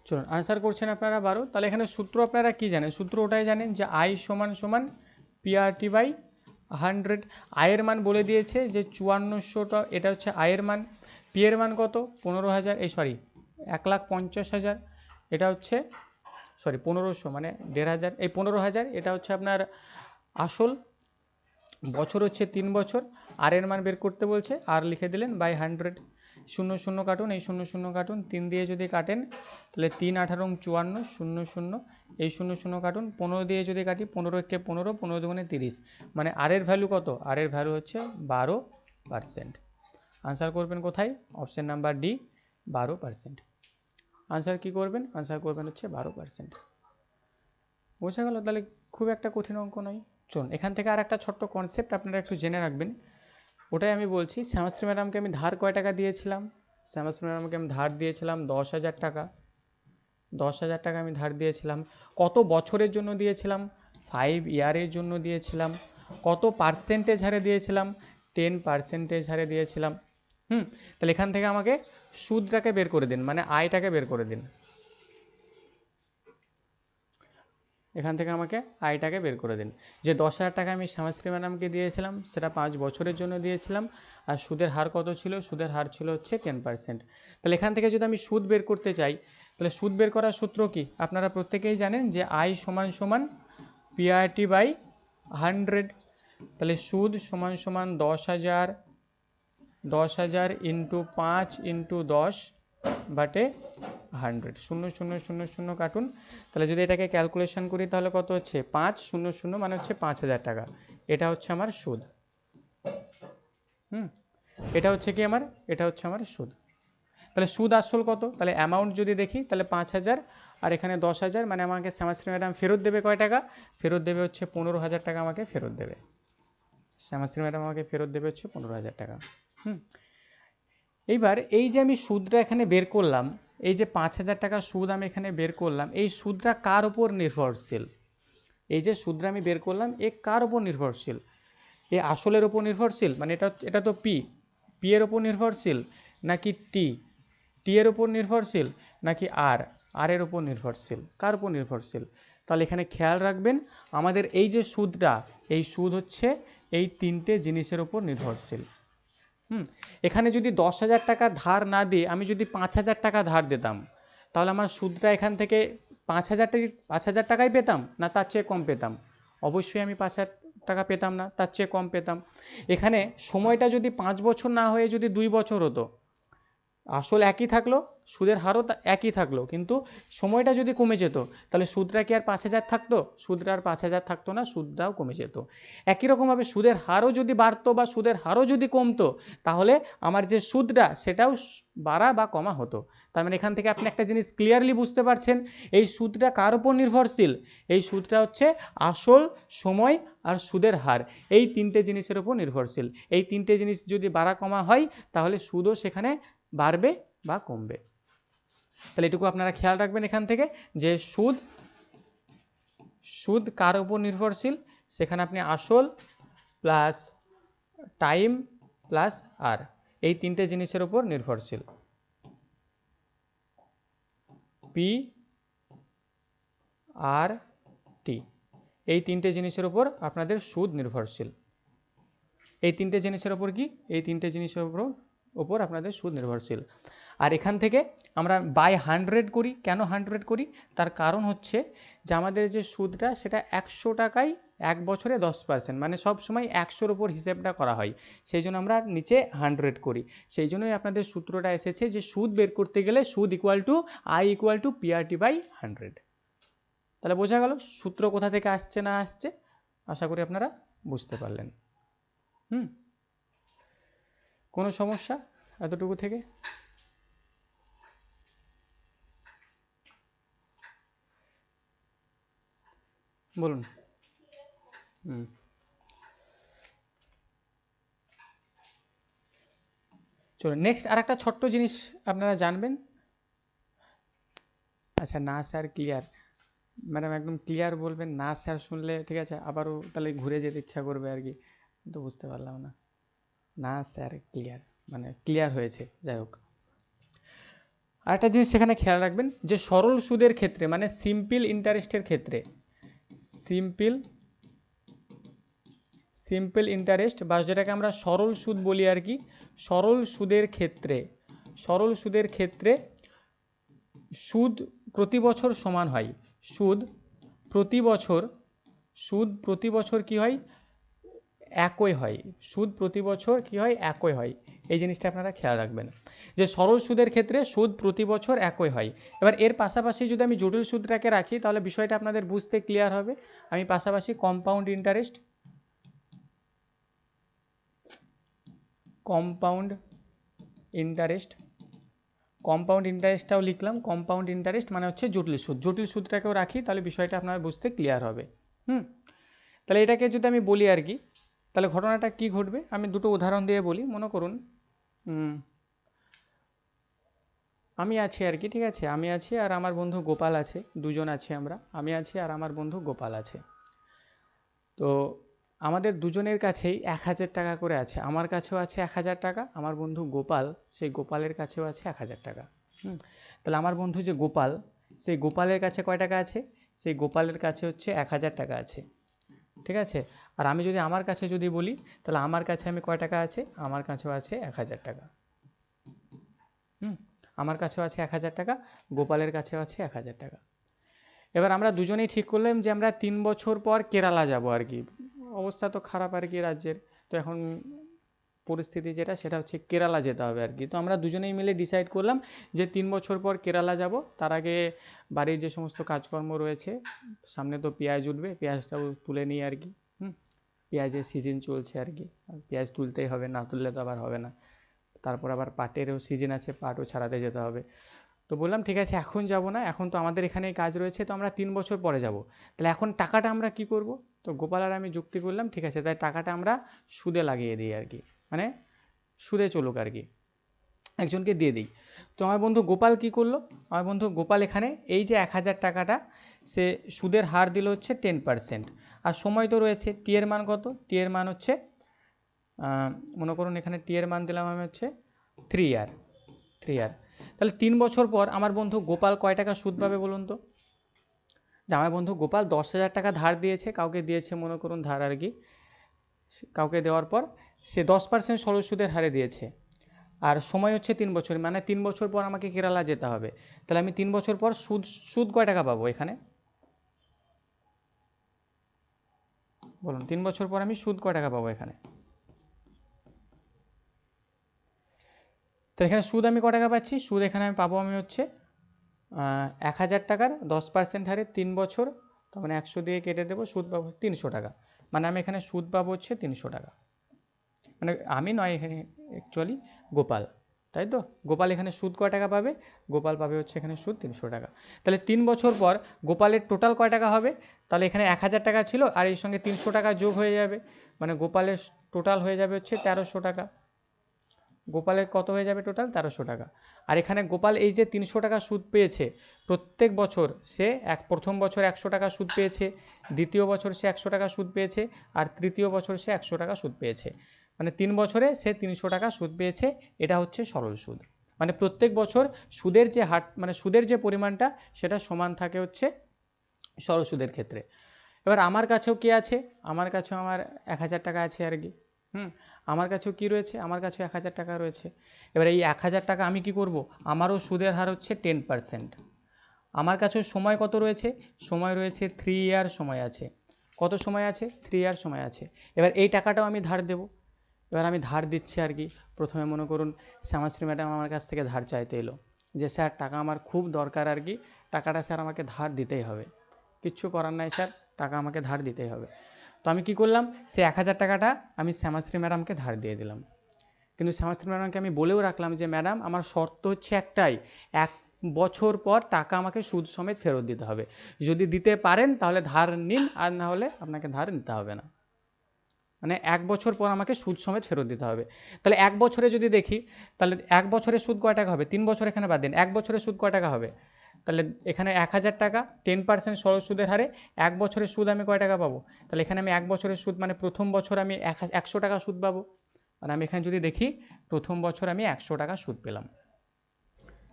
Speaker 1: চলুন আনসার করছেন আপনারা 12। তাহলে এখানে সূত্র আপনারা কি জানেন, সূত্র ওটাই জানেন যে আই সমান সমান পিআরটি বাই 100। আয়ের মান বলে দিয়েছে যে 5400টা, এটা হচ্ছে আয়ের মান। পি এর মান কত 15,000, 1,50,000, এটা হচ্ছে 1500 মানে 1,500, এই 15,000 এটা হচ্ছে আপনার আসল, বছর হচ্ছে 3 বছর, আর এর মান বের করতে বলছে, আর লিখে দিলেন বাই 100। 0 0 কাটুন, এই 0 0 কাটুন, 3 দিয়ে যদি কাটেন তাহলে 3 18 54, 0 0, এই 0 0 কাটুন, 15 দিয়ে যদি কাটি 15 কে 15, 15 দুগুণে 30, মানে আর এর ভ্যালু কত, আর এর ভ্যালু হচ্ছে 12%। আনসার করবেন কোথায়, অপশন নাম্বার ডি 12%। আনসার কি করবেন, আনসার করবেন হচ্ছে 12%। বোঝা গেল, তাহলে খুব একটা কঠিন অঙ্ক নয়। চলুন এখান থেকে আর একটা ছোট্ট কনসেপ্ট আপনারা একটু জেনে রাখবেন, ওটাই আমি বলছি। শ্যামাশ্রী ম্যাডামকে আমি ধার কয় টাকা দিয়েছিলাম, শ্যামাশ্রী ম্যাডামকে আমি ধার দিয়েছিলাম 10,000 টাকা, 10,000 টাকা আমি ধার দিয়েছিলাম। কত বছরের জন্য দিয়েছিলাম, 5 ইয়ারের জন্য দিয়েছিলাম। কত পার্সেন্টেজ হারে দিয়েছিলাম, 10% হারে দিয়েছিলাম। তাহলে এখান থেকে আমাকে সুদটাকে বের করে দিন, মানে আয়টাকে বের করে দিন। এখান থেকে আমাকে আয়টাকে বের করে দিন, যে 10,000 টাকা আমি শ্যামাশ্রী ম্যাডামকে দিয়েছিলাম সেটা 5 বছরের জন্য দিয়েছিলাম, আর সুদের হার কত ছিল, সুদের হার ছিল হচ্ছে 10%। তাহলে এখান থেকে যদি আমি সুদ বের করতে চাই, তাহলে সুদ বের করার সূত্র কি আপনারা প্রত্যেকেই জানেন, যে আই সমান সমান পিআরটি বাই 100। তাহলে সুদ সমান সমান 10,000 10,000 ইন্টু 5 ইন্টু 10 বাটে 100, 0 0 0 0 কাটুন। তাহলে যদি এটাকে ক্যালকুলেশন করি তাহলে কত হচ্ছে 500 মানে হচ্ছে 5,000 টাকা। এটা হচ্ছে আমার সুদ। এটা হচ্ছে কি আমার, এটা হচ্ছে আমার সুদ। তাহলে সুদ আসল কত, তাহলে অ্যামাউন্ট যদি দেখি তাহলে 5,000 আর এখানে 10,000, মানে আমাকে শ্যামাশ্রী ম্যাডাম ফেরত দেবে কয় টাকা, ফেরত দেবে হচ্ছে 15,000 টাকা আমাকে ফেরত দেবে। শ্যামাশ্রী ম্যাডাম আমাকে ফেরত দেবে হচ্ছে 15,000 টাকা। এইবার এই যে আমি সুদটা এখানে বের করলাম, এই যে 5,000 টাকা সুদ আমি এখানে বের করলাম, এই সুদটা কার উপর নির্ভরশীল? এই যে সুদটা আমি বের করলাম এ কার উপর নির্ভরশীল? এ আসলের উপর নির্ভরশীল, মানে এটা তো পি এর উপর নির্ভরশীল, নাকি টি এর উপর নির্ভরশীল, নাকি আর এর উপর নির্ভরশীল? কার উপর নির্ভরশীল? তাহলে এখানে খেয়াল রাখবেন আমাদের এই যে সুদটা, এই সুদ হচ্ছে এই তিনটে জিনিসের উপর নির্ভরশীল। এখানে যদি 10,000 টাকা ধার না দিয়ে আমি যদি 5,000 টাকা ধার দিতাম, তাহলে আমার সুদটা এখান থেকে 5,000 টাকাই পেতাম, না তার চেয়ে কম পেতাম? অবশ্যই আমি 5,000 টাকা পেতাম না, তার চেয়ে কম পেতাম। এখানে সময়টা যদি 5 বছর না হয়ে যদি 2 বছর হতো, আসল একই থাকলো, সুদের হারও একই থাকলো, কিন্তু সময়টা যদি কমে যেত, তাহলে সুদটা কি আর 5,000 থাকতো? সুদটা আর 5,000 থাকতো না, সুদটাও কমে যেত। একই রকমভাবে সুদের হারও যদি বাড়তো বা সুদের হারও যদি কমতো, তাহলে আমার যে সুদটা সেটাও বাড়া বা কমা হতো। তার মানে এখান থেকে আপনি একটা জিনিস ক্লিয়ারলি বুঝতে পারছেন, এই সুদটা কার উপর নির্ভরশীল? এই সুদটা হচ্ছে আসল, সময় আর সুদের হার, এই তিনটে জিনিসের উপর নির্ভরশীল। এই তিনটে জিনিস যদি বাড়া কমা হয়, তাহলে সুদও সেখানে বাড়বে বা কমবে। তাহলে এটুকু আপনারা খেয়াল রাখবেন এখান থেকে, যে সুদ কার উপর নির্ভরশীল? সেখানে আপনি আসল প্লাস টাইম প্লাস আর, এই তিনটে জিনিসের উপর নির্ভরশীল। পি আর টি, এই তিনটে জিনিসের উপর আপনাদের সুদ নির্ভরশীল। এই তিনটে জিনিসের উপর কি, এই তিনটে জিনিসের উপর আপনাদের সুদ নির্ভরশীল। আর এখান থেকে আমরা বাই 100 করি। কেন 100 করি? তার কারণ হচ্ছে যে আমাদের যে সুদটা সেটা 100 টাকায় 1 বছরে 10%, মানে সব সময় 100-র উপর হিসেবটা করা হয়, সেই জন্য আমরা নিচে 100 করি। সেই জন্যই আপনাদের সূত্রটা এসেছে যে সুদ বের করতে গেলে সুদ equal to I equal to PRT by 100। তাহলে বোঝা গেল সূত্র কোথা থেকে আসছে না আসছে, আশা করি আপনারা বুঝতে পারলেন। কোনো সমস্যা এতটুকু থেকে? বলুন। চলো নেক্সট আর একটা ছোট্ট জিনিস আপনারা জানবেন। আচ্ছা, না স্যার ক্লিয়ার, ম্যাডাম একদম ক্লিয়ার বলবেন। না স্যার শুনলে ঠিক আছে আবারও তাহলে ঘুরে যেতে ইচ্ছা করবে আর কি, তো বুঝতে পারলাম না। না স্যার ক্লিয়ার মানে ক্লিয়ার হয়েছে, যাই হোক। আরেকটা জিনিস সেখানে খেয়াল রাখবেন, যে সরল সুদের ক্ষেত্রে মানে সিম্পল ইন্টারেস্টের ক্ষেত্রে, সিম্পল ইন্টারেস্ট বা যেটাকে আমরা সরল সুদ বলি আর কি, সরল সুদের ক্ষেত্রে সুদ প্রতি বছর সমান হয়। সুদ প্রতি বছর কি হয়? একই হয়। সুদ প্রতি বছর কি হয়? একই হয়। এই জিনিসটা আপনারা খেয়াল রাখবেন, যে সরল সুদের ক্ষেত্রে সুদ প্রতি বছর একই হয়। এবার এর পাশাপাশি যদি আমি জটিল সুদটাকে রাখি, তাহলে বিষয়টা আপনাদের বুঝতে ক্লিয়ার হবে। আমি পাশাপাশি কম্পাউন্ড ইন্টারেস্টটাও লিখলাম। কম্পাউন্ড ইন্টারেস্ট মানে হচ্ছে জটিল সুদটাকেও রাখি, তাহলে বিষয়টা আপনারা বুঝতে ক্লিয়ার হবে। তাহলে এটাকে যদি আমি বলি আর কি, তাহলে ঘটনাটা কি ঘটবে আমি দুটো উদাহরণ দিয়ে বলি। মনে করুন আমি আছি আর কি, ঠিক আছে, আমি আছি আর আমার বন্ধু গোপাল আছে, দুজন আছি আমরা, আমি আছি আর আমার বন্ধু গোপাল আছে। তো আমাদের দুজনের কাছেই 1,000 টাকা করে আছে। আমার কাছেও আছে 1,000 টাকা, আমার বন্ধু গোপাল, সেই গোপালের কাছেও আছে 1,000 টাকা। তাহলে আমার বন্ধু যে গোপাল, সেই গোপালের কাছে কয় টাকা আছে? সেই গোপালের কাছে হচ্ছে 1,000 টাকা আছে, ঠিক আছে। আর আমি যদি আমার কাছে যদি বলি, তাহলে আমার কাছে আমি কয় টাকা আছে? আমার কাছেও আছে 1,000 টাকা। আমার কাছেও আছে 1,000 টাকা, গোপালের কাছেও আছে 1,000 টাকা। এবার আমরা দুজনেই ঠিক করলাম যে আমরা 3 বছর পর কেরালা যাব আর কি, অবস্থা তো খারাপ আর কি রাজ্যের। তো এখন পরিস্থিতি যেটা সেটা হচ্ছে কেরালা যেতে হবে আর কি। তো আমরা দুজনেই মিলে ডিসাইড করলাম যে 3 বছর পর কেরালা যাব। তার আগে বাড়ির যে সমস্ত কাজকর্ম রয়েছে, সামনে তো পেঁয়াজ উঠবে, পেঁয়াজটাও তুলে নিই আর কি। পেঁয়াজের সিজন চলছে আর কি, পেঁয়াজ তুলতেই হবে, না তুললে তো আবার হবে না। তারপর আবার পাটেরও সিজন আছে, পাটও ছাড়াতে যেতে হবে। তো বললাম ঠিক আছে এখন যাব না, এখন তো আমাদের এখানেই কাজ রয়েছে, তো আমরা 3 বছর পরে যাব। তাহলে এখন টাকাটা আমরা কি করব? তো গোপাল আর আমি যুক্তি করলাম ঠিক আছে তাই টাকাটা আমরা সুদে লাগিয়ে দিই আর কি, মানে সুদে চলুক আর কি, একজনকে দিয়ে দিই। তো আমার বন্ধু গোপাল কি করলো? আমার বন্ধু গোপাল এখানে এই যে 1000 টাকাটা সে সুদের হার দিল হচ্ছে 10%। আর সময় তো রয়েছে, টি এর মান কত? টি এর মান হচ্ছে মনে করুন এখানে টি এর মান দিলাম আমি হচ্ছে 3 ইয়ার। তাহলে 3 বছর পর আমার বন্ধু গোপাল কয় টাকা সুদ পাবে বলুন তো? যে আমার বন্ধু গোপাল 10,000 টাকা ধার দিয়েছে, কাউকে দিয়েছে মনে করুন ধার আর কি, কাউকে দেওয়ার পর সে 10% সরল সুদের হারে দিয়েছে। আর সময় হচ্ছে 3 বছর, মানে 3 বছর পর আমাকে কেরালা যেতে হবে। তাহলে আমি 3 বছর পর সুদ কয় টাকা পাবো এখানে বলুন? 3 বছর পর আমি সুদ কয় টাকা পাবো এখানে? তো এখানে সুদ আমি কয় টাকা পাচ্ছি? সুদ এখানে আমি পাবো আমি হচ্ছে 1000 টাকার 10% হারে 3 বছর, তার মানে 100 দিয়ে কেটে দেবো, সুদ পাবো 300 টাকা। মানে আমি এখানে সুদ পাবো হচ্ছে 300 টাকা। মানে আমি নয়, এখানে অ্যাকচুয়ালি গোপাল, তাই তো? গোপাল এখানে সুদ কয় টাকা পাবে? গোপাল পাবে হচ্ছে এখানে সুদ 300 টাকা। তাহলে 3 বছর পর গোপালের টোটাল কয় টাকা হবে? তাহলে এখানে 1000 টাকা ছিল আর এর সঙ্গে 300 টাকা যোগ হয়ে যাবে, মানে গোপালের টোটাল হয়ে যাবে হচ্ছে 1300 টাকা। গোপালের কত হয়ে যাবে টোটাল? 1300 টাকা। আর এখানে গোপাল এই যে 300 টাকা সুদ পেয়েছে প্রত্যেক বছর, সে প্রথম বছর 100 টাকা সুদ পেয়েছে, দ্বিতীয় বছর সে 100 টাকা সুদ পেয়েছে, আর তৃতীয় বছর সে 100 টাকা সুদ পেয়েছে। মানে 3 বছরে সে 300 টাকা সুদ পেয়েছে। এটা হচ্ছে সরল সুদ। মানে প্রত্যেক বছর সুদের যে হার, মানে সুদের যে পরিমাণটা সেটা সমান থাকে হচ্ছে সরল সুদের ক্ষেত্রে। এবার আমার কাছেও কি আছে? আমার কাছেও আমার 1000 টাকা আছে আর কি। আমার কাছেও কি রয়েছে? আমার কাছেও 1000 টাকা রয়েছে। এবার এই 1000 টাকা আমি কি করব? আমারও সুদের হার হচ্ছে 10%। আমার কাছেও সময় কত রয়েছে? সময় রয়েছে 3 ইয়ার সময় আছে। কত সময় আছে? 3 ইয়ার সময় আছে। এবার এই টাকাটাও আমি ধার দেব। এবার আমি ধার দিচ্ছি আর কি। প্রথমে মনে করুন শ্যামাশ্রী ম্যাডাম আমার কাছ থেকে ধার চাইতে এলো যে স্যার টাকা আমার খুব দরকার আর কি, টাকাটা স্যার আমাকে ধার দিতেই হবে, কিচ্ছু করার নাই স্যার, টাকা আমাকে ধার দিতেই হবে। তো আমি কি করলাম? সেই 1000 টাকাটা আমি শ্যামাশ্রী ম্যাডামকে ধার দিয়ে দিলাম। কিন্তু শ্যামাশ্রী ম্যাডামকে আমি বলেও রাখলাম যে ম্যাডাম আমার শর্ত হচ্ছে একটাই, 1 বছর পর টাকা আমাকে সুদ সমেত ফেরত দিতে হবে। যদি দিতে পারেন তাহলে ধার নিন, আর না হলে আপনাকে ধার নিতে হবে না। মানে 1 বছর পর আমাকে সুদ সমেত ফেরত দিতে হবে। তাহলে 1 বছরে যদি দেখি, তাহলে 1 বছরের সুদ কয় টাকা হবে? 3 বছর এখানে বাদ দিন, 1 বছরের সুদ কয় টাকা হবে? তাহলে এখানে 1000 টাকা 10% সরল সুদের হারে 1 বছরের সুদ আমি কয় টাকা পাবো? তাহলে এখানে আমি 1 বছরের সুদ, মানে প্রথম বছর আমি 100 টাকা সুদ পাবো। আর আমি এখানে যদি দেখি প্রথম বছর আমি 100 টাকা সুদ পেলাম।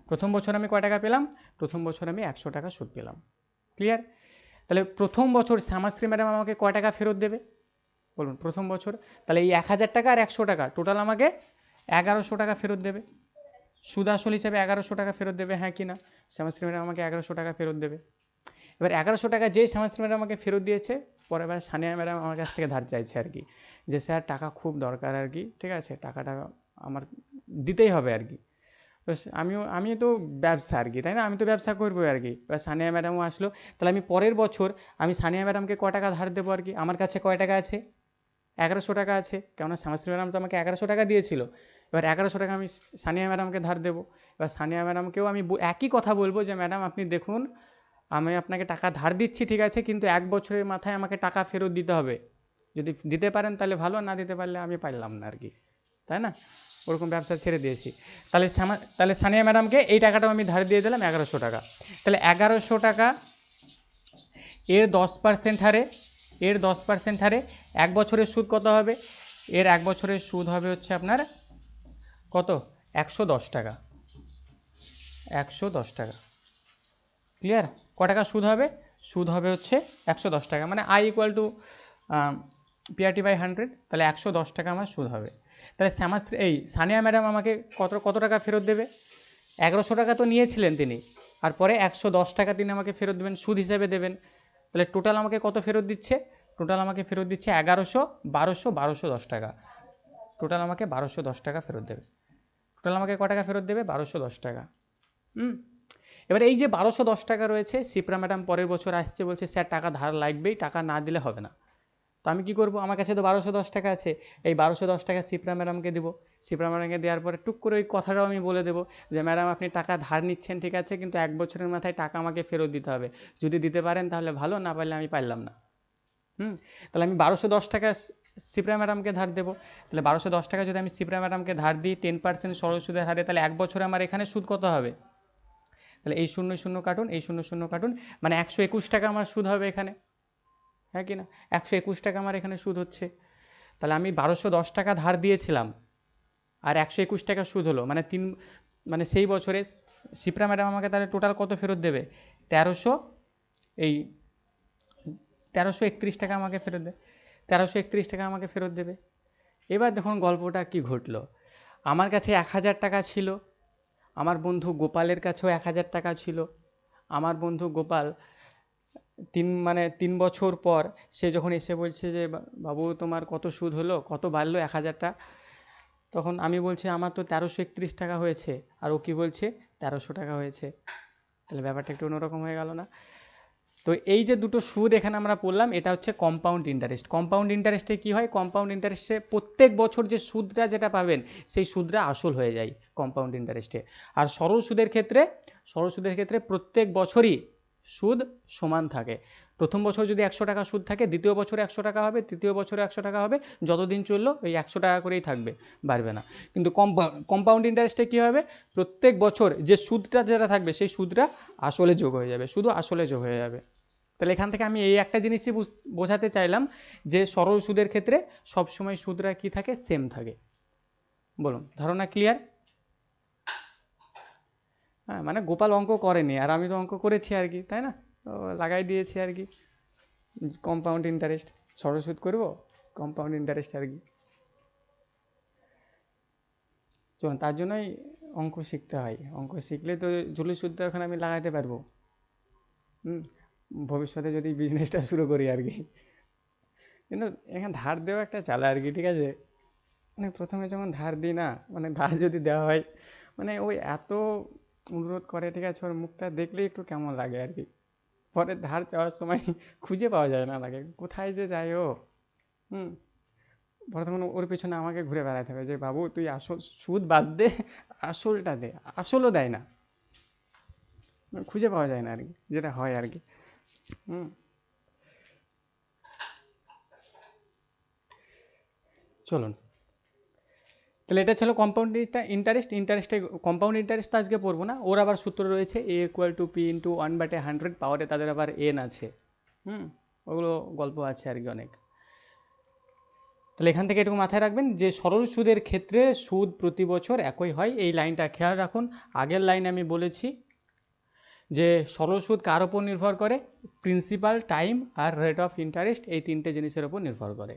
Speaker 1: প্রথম বছর আমি কয় টাকা পেলাম? প্রথম বছর আমি 100 টাকা সুদ পেলাম। ক্লিয়ার? তাহলে প্রথম বছর শ্যামাশ্রী ম্যাডাম আমাকে কয় টাকা ফেরত দেবে বলুন? প্রথম বছর তাহলে এই 1000 টাকা আর 100 টাকা টোটাল আমাকে 1100 টাকা ফেরত দেবে। সুদ আসল হিসাবে 1100 টাকা ফেরত দেবে, হ্যাঁ কি না? শ্যামাশ্রী ম্যাডাম আমাকে 1100 টাকা ফেরত দেবে। এবার 1100 টাকা যেই শ্যামাশ্রী ম্যাডাম আমাকে ফেরত দিয়েছে, পরের বার সানিয়া ম্যাডাম আমার কাছ থেকে ধার চাইছে আর কি, যে স্যার টাকা খুব দরকার আর কি, ঠিক আছে, টাকাটা আমার দিতেই হবে আর কি। তো আমি তো ব্যবসা আর কি, তাই না? আমি তো ব্যবসা করবো আর কি। এবার সানিয়া ম্যাডামও আসলো, তাহলে আমি পরের বছর আমি সানিয়া ম্যাডামকে কয় টাকা ধার দেবো আর কি? আমার কাছে কয় টাকা আছে? 1100 টাকা আছে, কেননা শ্যামাশ্রী ম্যাডাম তো আমাকে 1100 টাকা দিয়েছিল। এবার 1100 টাকা আমি সানিয়া ম্যাডামকে ধার দেবো। এবার সানিয়া ম্যাডামকেও আমি একই কথা বলবো যে ম্যাডাম আপনি দেখুন, আমি আপনাকে টাকা ধার দিচ্ছি ঠিক আছে, কিন্তু 1 বছরের মাথায় আমাকে টাকা ফেরত দিতে হবে। যদি দিতে পারেন তাহলে ভালো, না দিতে পারলে আমি পারলাম না আর কি, তাই না? ওরকম ব্যবসা ছেড়ে দিয়েছি। তাহলে সানিয়া ম্যাডামকে এই টাকাটাও আমি ধার দিয়ে দিলাম 1100 টাকা। তাহলে 1100 টাকা এর 10% হারে, এর 10% হারে 1 বছরের সুদ কত হবে? এর 1 বছরের সুদ হবে হচ্ছে আপনার কত? 110 টাকা। 110 টাকা। ক্লিয়ার? ক টাকা সুদ হবে? সুদ হবে হচ্ছে 110 টাকা, মানে I = PRT/100। তাহলে 110 টাকা আমার সুদ হবে। তাহলে সানিয়া ম্যাডাম আমাকে কত টাকা ফেরত দেবে? 1100 টাকা তো নিয়েছিলেন তিনি, আর পরে 110 টাকা তিনি আমাকে ফেরত দেবেন, সুদ হিসেবে দেবেন। তাহলে টোটাল আমাকে কত ফেরত দিচ্ছে? টোটাল আমাকে ফেরত দিচ্ছে 1100, 1200, 1210 টাকা। টোটাল আমাকে 1210 টাকা ফেরত দেবে। টোটাল আমাকে ক টাকা ফেরত দেবে? 1210 টাকা। এবার এই যে 1210 টাকা রয়েছে, শিপ্রা ম্যাডাম পরের বছর আসছে, বলছে স্যার টাকা ধার লাগবেই, টাকা না দিলে হবে না। তো আমি কী করবো? আমার কাছে তো 1210 টাকা আছে, এই 1210 টাকা শিপ্রা ম্যাডামকে দেবো। শিপ্রা ম্যাডামকে দেওয়ার পরে টুক করে ওই কথাটাও আমি বলে দেবো যে ম্যাডাম আপনি টাকা ধার নিচ্ছেন ঠিক আছে, কিন্তু 1 বছরের মাথায় টাকা আমাকে ফেরত দিতে হবে। যদি দিতে পারেন তাহলে ভালো, না পারলে আমি পারলাম না। তাহলে আমি 1210 টাকা শিপ্রা ম্যাডামকে ধার দেবো। তাহলে 1210 টাকা যদি আমি শিপ্রা ম্যাডামকে ধার দিই 10% সরল সুদের হারে, তাহলে 1 বছরে আমার এখানে সুদ কত হবে? তাহলে এই 0 0 কাটুন, এই 0 0 কাটুন, মানে 121 টাকা আমার সুদ হবে এখানে, হ্যাঁ কি না? 121 টাকা আমার এখানে সুদ হচ্ছে। তাহলে আমি 1210 টাকা ধার দিয়েছিলাম আর 121 টাকা সুদ হলো, মানে সেই বছরে শিপ্রা ম্যাডাম আমাকে তাহলে টোটাল কত ফেরত দেবে? 1331 টাকা আমাকে ফেরত দেবে। 1331 টাকা আমাকে ফেরত দেবে। এবার দেখুন গল্পটা কি ঘটলো। আমার কাছে 1000 টাকা ছিল, আমার বন্ধু গোপালের কাছেও 1000 টাকা ছিল। আমার বন্ধু গোপাল 3 বছর পর সে যখন এসে বলছে যে বাবু তোমার কত সুদ হলো, কত বাড়লো 1000টা, তখন আমি বলছি আমার তো 1331 টাকা হয়েছে, আর ও কি বলছে 1300 টাকা হয়েছে। তাহলে ব্যাপারটা একটু অন্যরকম হয়ে গেল না? তো এই যে দুটো সুদ এখানে আমরা পড়লাম, এটা হচ্ছে কম্পাউন্ড ইন্টারেস্ট। কম্পাউন্ড ইন্টারেস্টে কী হয়? কম্পাউন্ড ইন্টারেস্টে প্রত্যেক বছর যে সুদটা যেটা পাবেন সেই সুদটা আসল হয়ে যায় কম্পাউন্ড ইন্টারেস্টে। আর সরল সুদের ক্ষেত্রে প্রত্যেক বছরই সুদ সমান থাকে। প্রথম বছর যদি 100 টাকা সুদ থাকে, দ্বিতীয় বছরে 100 টাকা হবে, তৃতীয় বছরে 100 টাকা হবে, যতদিন চললো ওই 100 টাকা করেই থাকবে, বাড়বে না। কিন্তু কম্পাউন্ড ইন্টারেস্টে কী হবে? প্রত্যেক বছর যে সুদটা যেটা থাকবে সেই সুদটা আসলে যোগ হয়ে যাবে, শুধু আসলে যোগ হয়ে যাবে। তাহলে এখান থেকে আমি এই একটা জিনিসই বোঝাতে চাইলাম যে সরল সুদের ক্ষেত্রে সবসময় সুদরা কি থাকে? সেম থাকে। বলুন, ধারণা ক্লিয়ার? হ্যাঁ, মানে গোপাল অঙ্ক করেনি আর আমি তো অঙ্ক করেছি আর কি, তাই না? তো লাগাই দিয়েছি আর কি, কম্পাউন্ড ইন্টারেস্ট, সরল সুদ করব, কম্পাউন্ড ইন্টারেস্ট আর কি। চলুন, তার জন্যই অঙ্ক শিখতে হয়। অঙ্ক শিখলে তো জলীয় সুদটা ওখানে আমি লাগাতে পারবো। ভবিষ্যতে যদি বিজনেসটা শুরু করি আর কি। কিন্তু এখানে ধার দেওয়া একটা চালা আর কি, ঠিক আছে? মানে প্রথমে যখন ধার দিই না, মানে ধার যদি দেওয়া হয়, মানে ওই এত অনুরোধ করে, ঠিক আছে, ওর মুখটা দেখলেই একটু কেমন লাগে আর কি। পরে ধার চাওয়ার সময় খুঁজে পাওয়া যায় না, লাগে কোথায় যে যায় ও। পরে তখন ওর পেছনে আমাকে ঘুরে বেড়াতে হবে যে বাবু তুই আসল সুদ বাদ দে, আসলটা দে। আসলও দেয় না, খুঁজে পাওয়া যায় না আর কি, যেটা হয় আর কি। চলুন, তাহলে এটা ছিল কম্পাউন্ড ইন্টারেস্টে। কম্পাউন্ড ইন্টারেস্ট তো আজকে পড়বো না, ওর আবার সূত্র রয়েছে A=P×1/100, পাওয়ারে তাদের আবার n আছে। ওগুলো গল্প আছে আর কি অনেক। তাহলে এখান থেকে এটুকু মাথায় রাখবেন যে সরল সুদের ক্ষেত্রে সুদ প্রতি বছর একই হয়, এই লাইনটা খেয়াল রাখুন। আগের লাইনে আমি বলেছি যে সরল সুদ কার ওপর নির্ভর করে? প্রিন্সিপাল, টাইম আর রেট অফ ইন্টারেস্ট, এই তিনটে জিনিসের ওপর নির্ভর করে।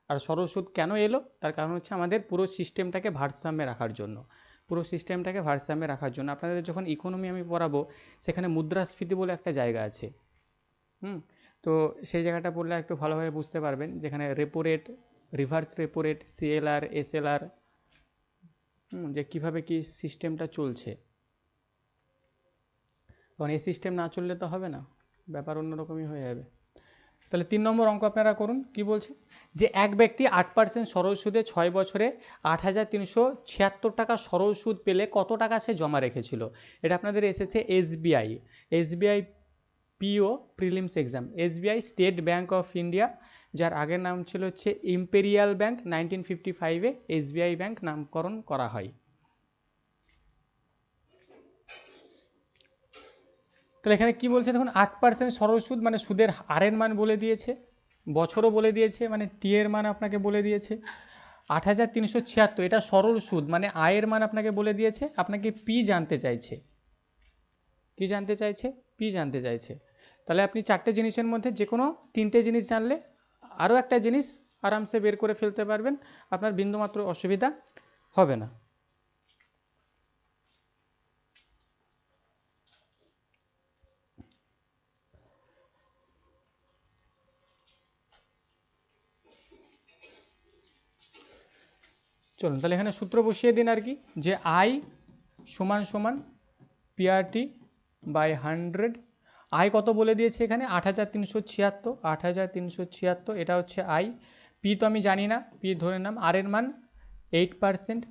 Speaker 1: আর সরল সুদ কেন এলো? তার কারণ হচ্ছে আমাদের পুরো সিস্টেমটাকে ভারসাম্যে রাখার জন্য। আপনাদের যখন ইকোনমি আমি পড়াবো সেখানে মুদ্রাস্ফীতি বলে একটা জায়গা আছে। তো সেই জায়গাটা পড়লে একটু ভালোভাবে বুঝতে পারবেন, যেখানে repo rate, reverse repo rate, CLR, SLR, যে কীভাবে কি সিস্টেমটা চলছে। কারণ এই সিস্টেম না চললে তো হবে না, ব্যাপার অন্যরকমই হয়ে যাবে। তাহলে 3 নম্বর অঙ্ক আপনারা করুন। কি বলছে? যে এক ব্যক্তি 8% সরল সুদে 6 বছরে 8,376 টাকা সরল সুদ পেলে কত টাকা সে জমা রেখেছিল? এটা আপনাদের এসেছে SBI PO prelims exam. SBI state bank of India, যার আগের নাম ছিল হচ্ছে ইম্পেরিয়াল ব্যাঙ্ক। 1955-এ SBI ব্যাঙ্ক নামকরণ করা হয়। তাহলে এখানে কি বলছে দেখুন, 8% সরল সুদ, মানে সুদের হারের মান বলে দিয়েছে, বছরও বলে দিয়েছে, মানে টি এর মান আপনাকে বলে দিয়েছে। 8,376 এটা সরল সুদ, মানে আয়ের মান আপনাকে বলে দিয়েছে। আপনাকে পি জানতে চাইছে, কি জানতে চাইছে? পি জানতে চাইছে। তাহলে আপনি 4টে জিনিসের মধ্যে যে কোনো 3টে জিনিস জানলে আরও একটা জিনিস আরামসে বের করে ফেলতে পারবেন, আপনার বিন্দুমাত্র অসুবিধা হবে না। চলুন তাহলে এখানে সূত্র বসিয়ে দিন আর কি, যে আই সমান সমান পিআরটি বাই 100। আই কত বলে দিয়েছে এখানে 8376, 8376, এটা হচ্ছে আই। পি তো আমি জানি না, পি ধরে নাম। আর এর মান 8%,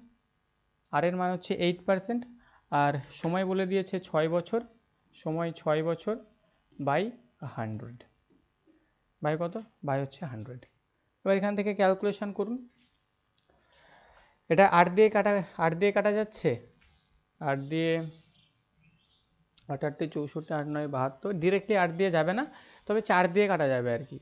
Speaker 1: আর এর মান হচ্ছে 8%, আর সময় বলে দিয়েছে 6 বছর, সময় 6 বছর বাই 100, বাই কত, বাই হচ্ছে 100। এবার এখান থেকে ক্যালকুলেশন করুন। এটা 8 দিয়ে কাটা যাচ্ছে, 8 দিয়ে 8 8 64, 8 9 72, ডিরেক্টলি 8 দিয়ে যাবে না, তবে 4 দিয়ে কাটা যাবে আর কি।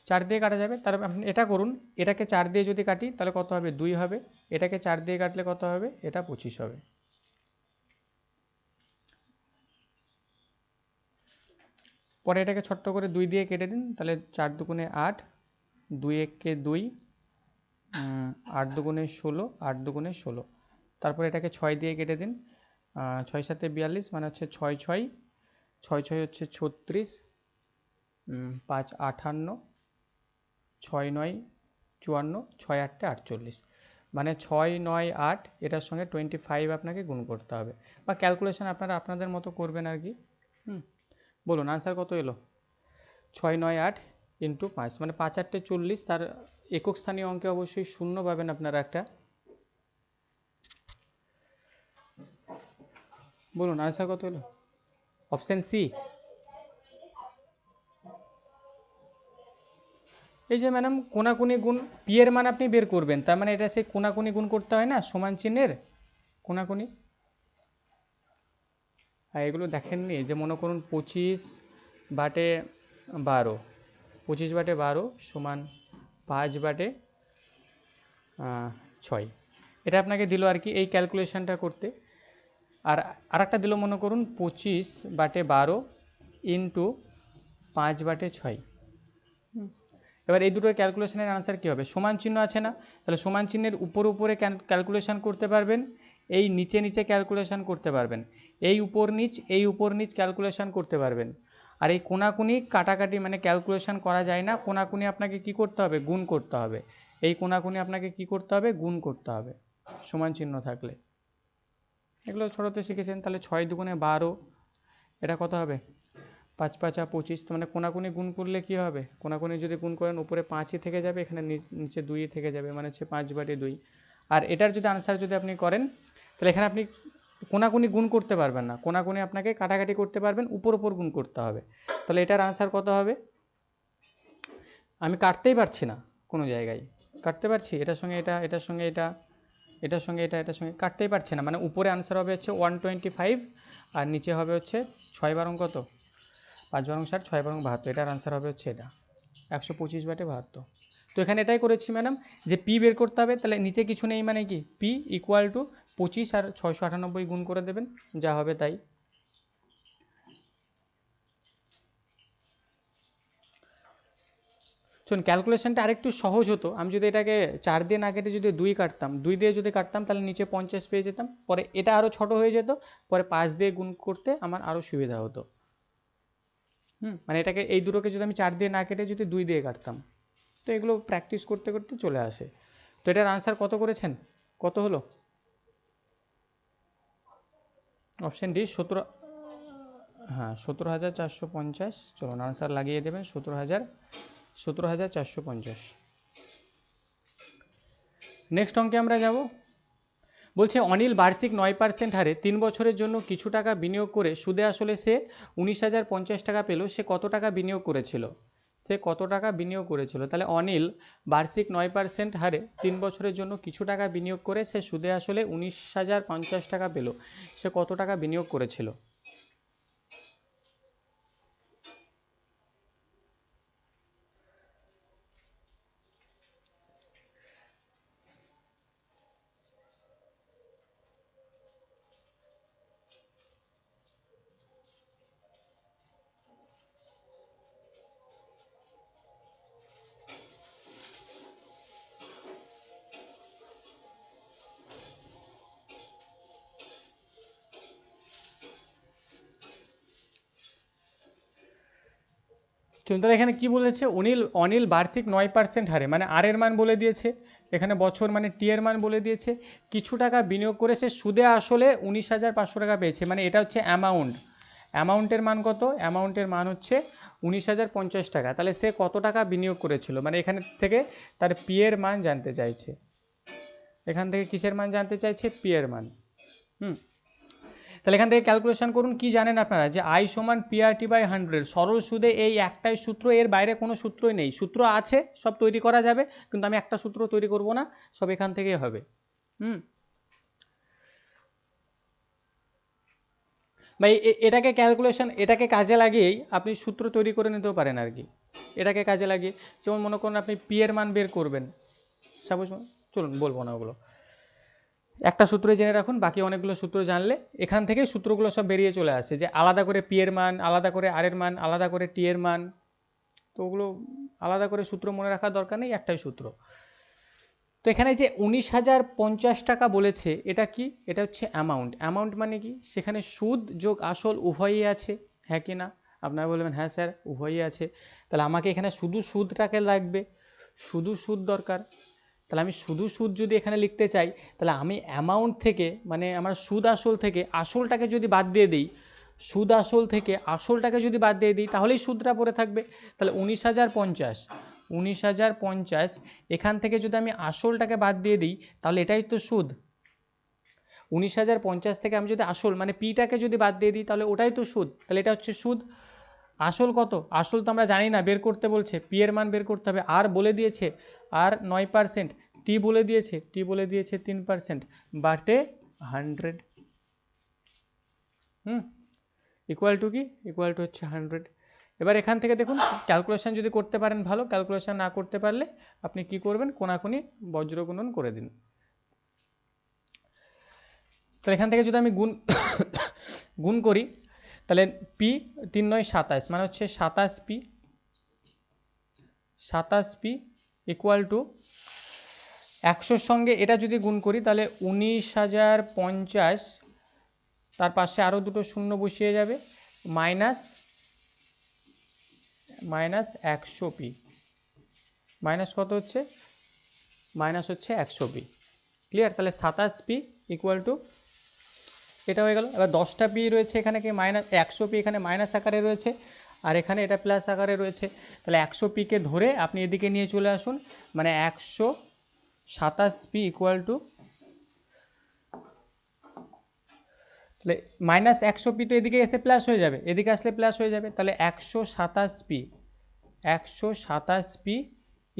Speaker 1: 4 দিয়ে কাটা যাবে। তারপর আপনি এটা করুন, এটাকে 4 দিয়ে যদি কাটি তাহলে কত হবে, 2 হবে। এটাকে 4 দিয়ে কাটলে কত হবে, এটা 25 হবে। পরে এটাকে ছোট্ট করে 2 দিয়ে কেটে দিন, তাহলে 4 দুগুণে 8, 2 1 2, 8 দুগুণে 16, 8 দুগুণে 16। তারপর এটাকে 6 দিয়ে কেটে দিন, 6 7 42, মানে হচ্ছে 6 6, 6 6 হচ্ছে 36, 5 58, 6 9 54, 6 8 48, মানে 6 9 8, এটার সঙ্গে 25 আপনাকে গুণ করতে হবে, বা ক্যালকুলেশন আপনারা আপনাদের মতো করবেন আর কি। বলুন আনসার কত এলো, 6 9 8 ইন্টু 5, মানে 5 8 40। তার একক স্থানীয় অঙ্কে অবশ্যই শূন্য পাবেন আপনারা একটা। বলুন আনসার কত এলো, অপশান সি। এই যে ম্যাডাম কোনাকুনি গুণ, পি এর মান আপনি বের করবেন, তার মানে এটা সেই কোনাকুনি গুণ করতে হয় না, সমান চিহ্নের কোনাকুনি। আর এগুলো দেখেননি, যে মনে করুন 25 বাটে 12, 25 বাটে 12 সমান 5 বাটে 6, এটা আপনাকে দিল আর কি এই ক্যালকুলেশনটা করতে। আর আরেকটা দিল মনে করুন 25 বাটে 12 ইন্টু 5 বাটে 6। এবার এই দুটোর ক্যালকুলেশনের আনসার কী হবে, সমান চিহ্ন আছে না, তাহলে সমান চিহ্নের উপর উপরে ক্যালকুলেশন করতে পারবেন, এই নিচে নিচে ক্যালকুলেশন করতে পারবেন, এই উপর নিচ ক্যালকুলেশন করতে পারবেন। আর এই কোনাকুনি কাটাকাটি মানে ক্যালকুলেশন করা যায় না, কোনাকুনি আপনাকে কি করতে হবে, গুণ করতে হবে। এই কোনাকুনি আপনাকে কি করতে হবে, গুণ করতে হবে সমান চিহ্ন থাকলে। এগুলো ছোটোতে শিখেছেন। তাহলে 6 দুগুণে 12, এটা কত হবে, 5 5 25, মানে কোনাকুনি গুণ করলে কি হবে, কোনাকুনি যদি গুণ করেন উপরে 5ই থেকে যাবে, এখানে নিচে 2ই থেকে যাবে, মানে হচ্ছে 5 বাটে 2। আর এটার যদি আনসার যদি আপনি করেন, তাহলে এখানে আপনি কোনাকুনি গুণ করতে পারবেন না, কোনাকুনি আপনাকে কাটাকাটি করতে পারবেন, উপর গুণ করতে হবে। তাহলে এটার আনসার কত হবে, আমি কাটতেই পারছি না কোনো জায়গায়, কাটতে পারছি এটার সঙ্গে এটা, এটার সঙ্গে এটা, এটার সঙ্গে এটা, এটার সঙ্গে কাটতেই পারছে না, মানে উপরে আনসার হবে হচ্ছে 125, আর নিচে হবে হচ্ছে 6 বারং কত, 5 বারং 60, 6 বারং 72, এটার আনসার হবে হচ্ছে এটা 125 বাটে 72। তো এখানে এটাই করেছি ম্যাডাম, যে পি বের করতে হবে, তাহলে নিচে কিছু নেই, মানে কি পি ইকুয়াল টু 25 আর 698 গুণ করে দেবেন, যা হবে তাই। শোন ক্যালকুলেশনটা আরেকটু সহজ হতো, আমি যদি এটাকে 4 দিয়ে না কেটে যদি 2 কাটতাম, 2 দিয়ে যদি কাটতাম, তাহলে নিচে 50 পেয়ে যেতাম, পরে এটা আরও ছোট হয়ে যেত, পরে 5 দিয়ে গুণ করতে আমার আরও সুবিধা হতো। মানে এটাকে এই দুটোকে যদি আমি 4 দিয়ে না কেটে যদি 2 দিয়ে কাটতাম, তো এগুলো প্র্যাকটিস করতে করতে চলে আসে। তো এটার আনসার কত করেছেন, কত হলো, অপশান ডি 17, হ্যাঁ 17,450। চলুন আনসার লাগিয়ে দেবেন, 17,450। নেক্সট অঙ্কে আমরা যাব। বলছে অনিল বার্ষিক 9% হারে 3 বছরের জন্য কিছু টাকা বিনিয়োগ করে সুদে আসলে সে 19,050 টাকা পেল, সে কত টাকা বিনিয়োগ করেছিল, সে কত টাকা বিনিয়োগ করেছিল। তাহলে অনিল বার্ষিক 9% হারে 3 বছরের জন্য কিছু টাকা বিনিয়োগ করে সে সুদে আসলে 19,050 টাকা পেল, সে কত টাকা বিনিয়োগ করেছিল। চলুন, এখানে কি বলেছে, অনিল বার্ষিক 9% হারে, মানে আর এর মান বলে দিয়েছে, এখানে বছর মানে টি এর মান বলে দিয়েছে, কিছু টাকা বিনিয়োগ করে সে সুদে আসলে 19,500 টাকা পেয়েছে, মানে এটা হচ্ছে অ্যামাউন্টের মান কত, অ্যামাউন্টের মান হচ্ছে 19,050 টাকা। তাহলে সে কত টাকা বিনিয়োগ করেছিল, মানে এখান থেকে তার পি এর মান জানতে চাইছে, এখান থেকে কিসের মান জানতে চাইছে, পি এর মান। তাহলে এখান থেকে ক্যালকুলেশন করুন, কি জানেন আপনারা যে আই সমান পিআরটি বাই 100, সরল সুদে এই একটাই সূত্র, এর বাইরে কোনো সূত্রই নেই, সূত্র আছে সব তৈরি করা যাবে, কিন্তু আমি একটা সূত্র তৈরি করব না, সব এখান থেকেই হবে। বা এটাকে ক্যালকুলেশন, এটাকে কাজে লাগিয়েই আপনি সূত্র তৈরি করে নিতেও পারেন আর কি, এটাকে কাজে লাগিয়ে, যেমন মনে করুন আপনি পি এর মান বের করবেন, সাপোজ, চলুন বলবো না ওগুলো, একটা সূত্র জেনে রাখুন, বাকি অনেকগুলো সূত্র জানলে এখান থেকে সূত্রগুলো সব বেরিয়ে চলে আসে, যে আলাদা করে পি এর মান, আলাদা করে আর এর মান, আলাদা করে টি এর মান, তো ওগুলো আলাদা করে সূত্র মনে রাখার দরকার নেই, একটাই সূত্র। তো এখানে যে 19,050 টাকা বলেছে, এটা কি, এটা হচ্ছে অ্যামাউন্ট মানে কি, সেখানে সুদ যোগ আসল উভয়ই আছে, হ্যাঁ কি না, আপনারা বলবেন হ্যাঁ স্যার উভয়ই আছে, তাহলে আমাকে এখানে শুধু সুদটাকে লাগবে, শুধু সুদ দরকার, তাহলে আমি শুধু সুদ যদি এখানে লিখতে চাই, তাহলে আমি অ্যামাউন্ট থেকে, মানে আমার সুদ আসল থেকে আসলটাকে যদি বাদ দিয়ে দিই, সুদ আসল থেকে আসলটাকে যদি বাদ দিয়ে দিই, তাহলেই সুদটা পড়ে থাকবে। তাহলে 19,050 এখান থেকে যদি আমি আসলটাকে বাদ দিয়ে দিই, তাহলে এটাই তো সুদ। 19,050 থেকে আমি যদি আসল মানে পিটাকে যদি বাদ দিয়ে দিই, তাহলে ওটাই তো সুদ, তাহলে এটা হচ্ছে সুদ। আসল কত, আসল তো আমরা জানি না, বের করতে বলছে, পি এর মান বের করতে হবে, আর বলে দিয়েছে আর 9%, টি বলে দিয়েছে 3%, বাটে 100, ইকুয়াল টু কি, ইকুয়াল টু হচ্ছে 100। এবার এখান থেকে দেখুন, ক্যালকুলেশন যদি করতে পারেন ভালো, ক্যালকুলেশন না করতে পারলে আপনি কি করবেন, কোনাকুনি বজ্রগুণন করে দিন। তাহলে এখান থেকে যদি আমি গুণ করি, তাহলে পি 3 9 27, মানে হচ্ছে 27p ইকুয়াল টু 100-র সঙ্গে এটা যদি গুণ করি, তাহলে 19,050, তার পাশে আরও দুটো শূন্য বসিয়ে যাবে, মাইনাস 100p, মাইনাস কত হচ্ছে, মাইনাস হচ্ছে 100p, ক্লিয়ার। তাহলে 27p ইকুয়াল টু এটা হয়ে গেল। এবার 10টা পি রয়েছে এখানে, কি মাইনাস 100p এখানে মাইনাস আকারে রয়েছে, আর এখানে এটা প্লাস আকারে রয়েছে, তাহলে 100pকে ধরে আপনি এদিকে নিয়ে চলে আসুন, মানে 127p ইকুয়াল টু, তাহলে মাইনাস 100p তো এদিকে এসে প্লাস হয়ে যাবে, এদিকে আসলে প্লাস হয়ে যাবে, তাহলে 127p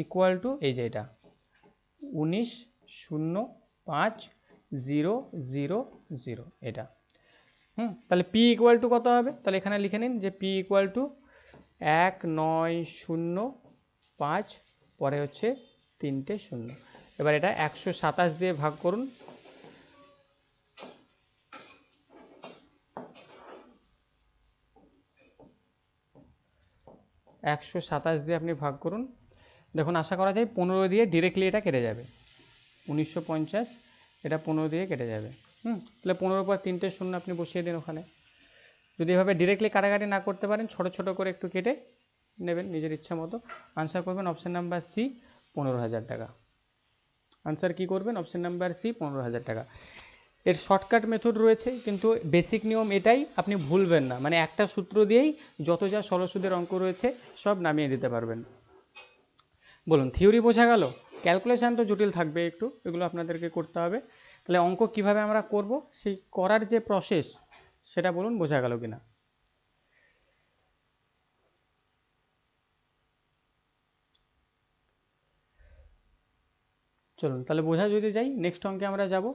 Speaker 1: ইকুয়াল টু এই যে এটা 19,05,000 এটা, তাহলে পি ইকুয়াল টু কত হবে, তাহলে এখানে লিখে নিন যে পি ইকুয়াল টু 1905, পরে হচ্ছে 3টে শূন্য। এবার এটা 127 দিয়ে ভাগ করুন, দিয়ে আপনি ভাগ করুন, দেখুন আশা করা যায় 15 দিয়ে ডিরেক্টলি এটা কেটে যাবে, 1950 এটা 15 দিয়ে কেটে যাবে, তাহলে 15 পর 3টে শূন্য আপনি বসিয়ে দিন ওখানে। যদি এভাবে ডিরেক্টলি কাটাকাটি না করতে পারেন, ছোট ছোট করে একটু কেটে নেবেন নিজের ইচ্ছা মতো, আনসার করবেন অপশান নাম্বার সি 15,000 টাকা। আনসার কী করবেন, অপশান নাম্বার সি 15,000 টাকা। এর শর্টকাট মেথড রয়েছে, কিন্তু বেসিক নিয়ম এটাই, আপনি ভুলবেন না, মানে একটা সূত্র দিয়েই যত যা সরল সুদের অঙ্ক রয়েছে সব নামিয়ে দিতে পারবেন। বলুন, থিওরি বোঝা গেল, ক্যালকুলেশান তো জটিল থাকবে একটু, এগুলো আপনাদেরকে করতে হবে। তাহলে অঙ্ক কিভাবে আমরা করব, সেই করার যে প্রসেস সেটা বলুন বোঝা গেল কিনা। চলুন তাহলে বোঝা যদি যাই, নেক্সট অঙ্কে আমরা যাব।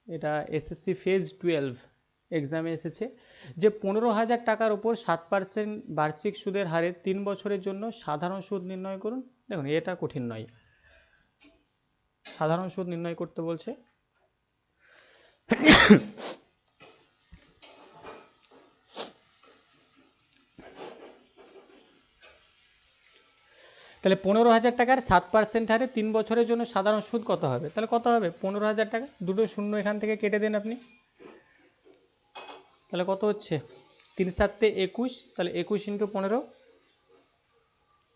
Speaker 1: এটা এসএসসি ফেজ 12 এক্সামে এসেছে, যে 15,000 টাকার ওপর 7% বার্ষিক সুদের হারে 3 বছরের জন্য সাধারণ সুদ নির্ণয় করুন। দেখুন এটা কঠিন নয়, সাধারণ সুদ নির্ণয় করতে বলছে। তাহলে 15,000 টাকার 7% হারে 3 বছরের জন্য সাধারণ সুদ কত হবে, তাহলে কত হবে 15,000 টাকা, দুটো শূন্য এখান থেকে কেটে দেন আপনি, তাহলে কত হচ্ছে 3 7 21, তাহলে 21 × 15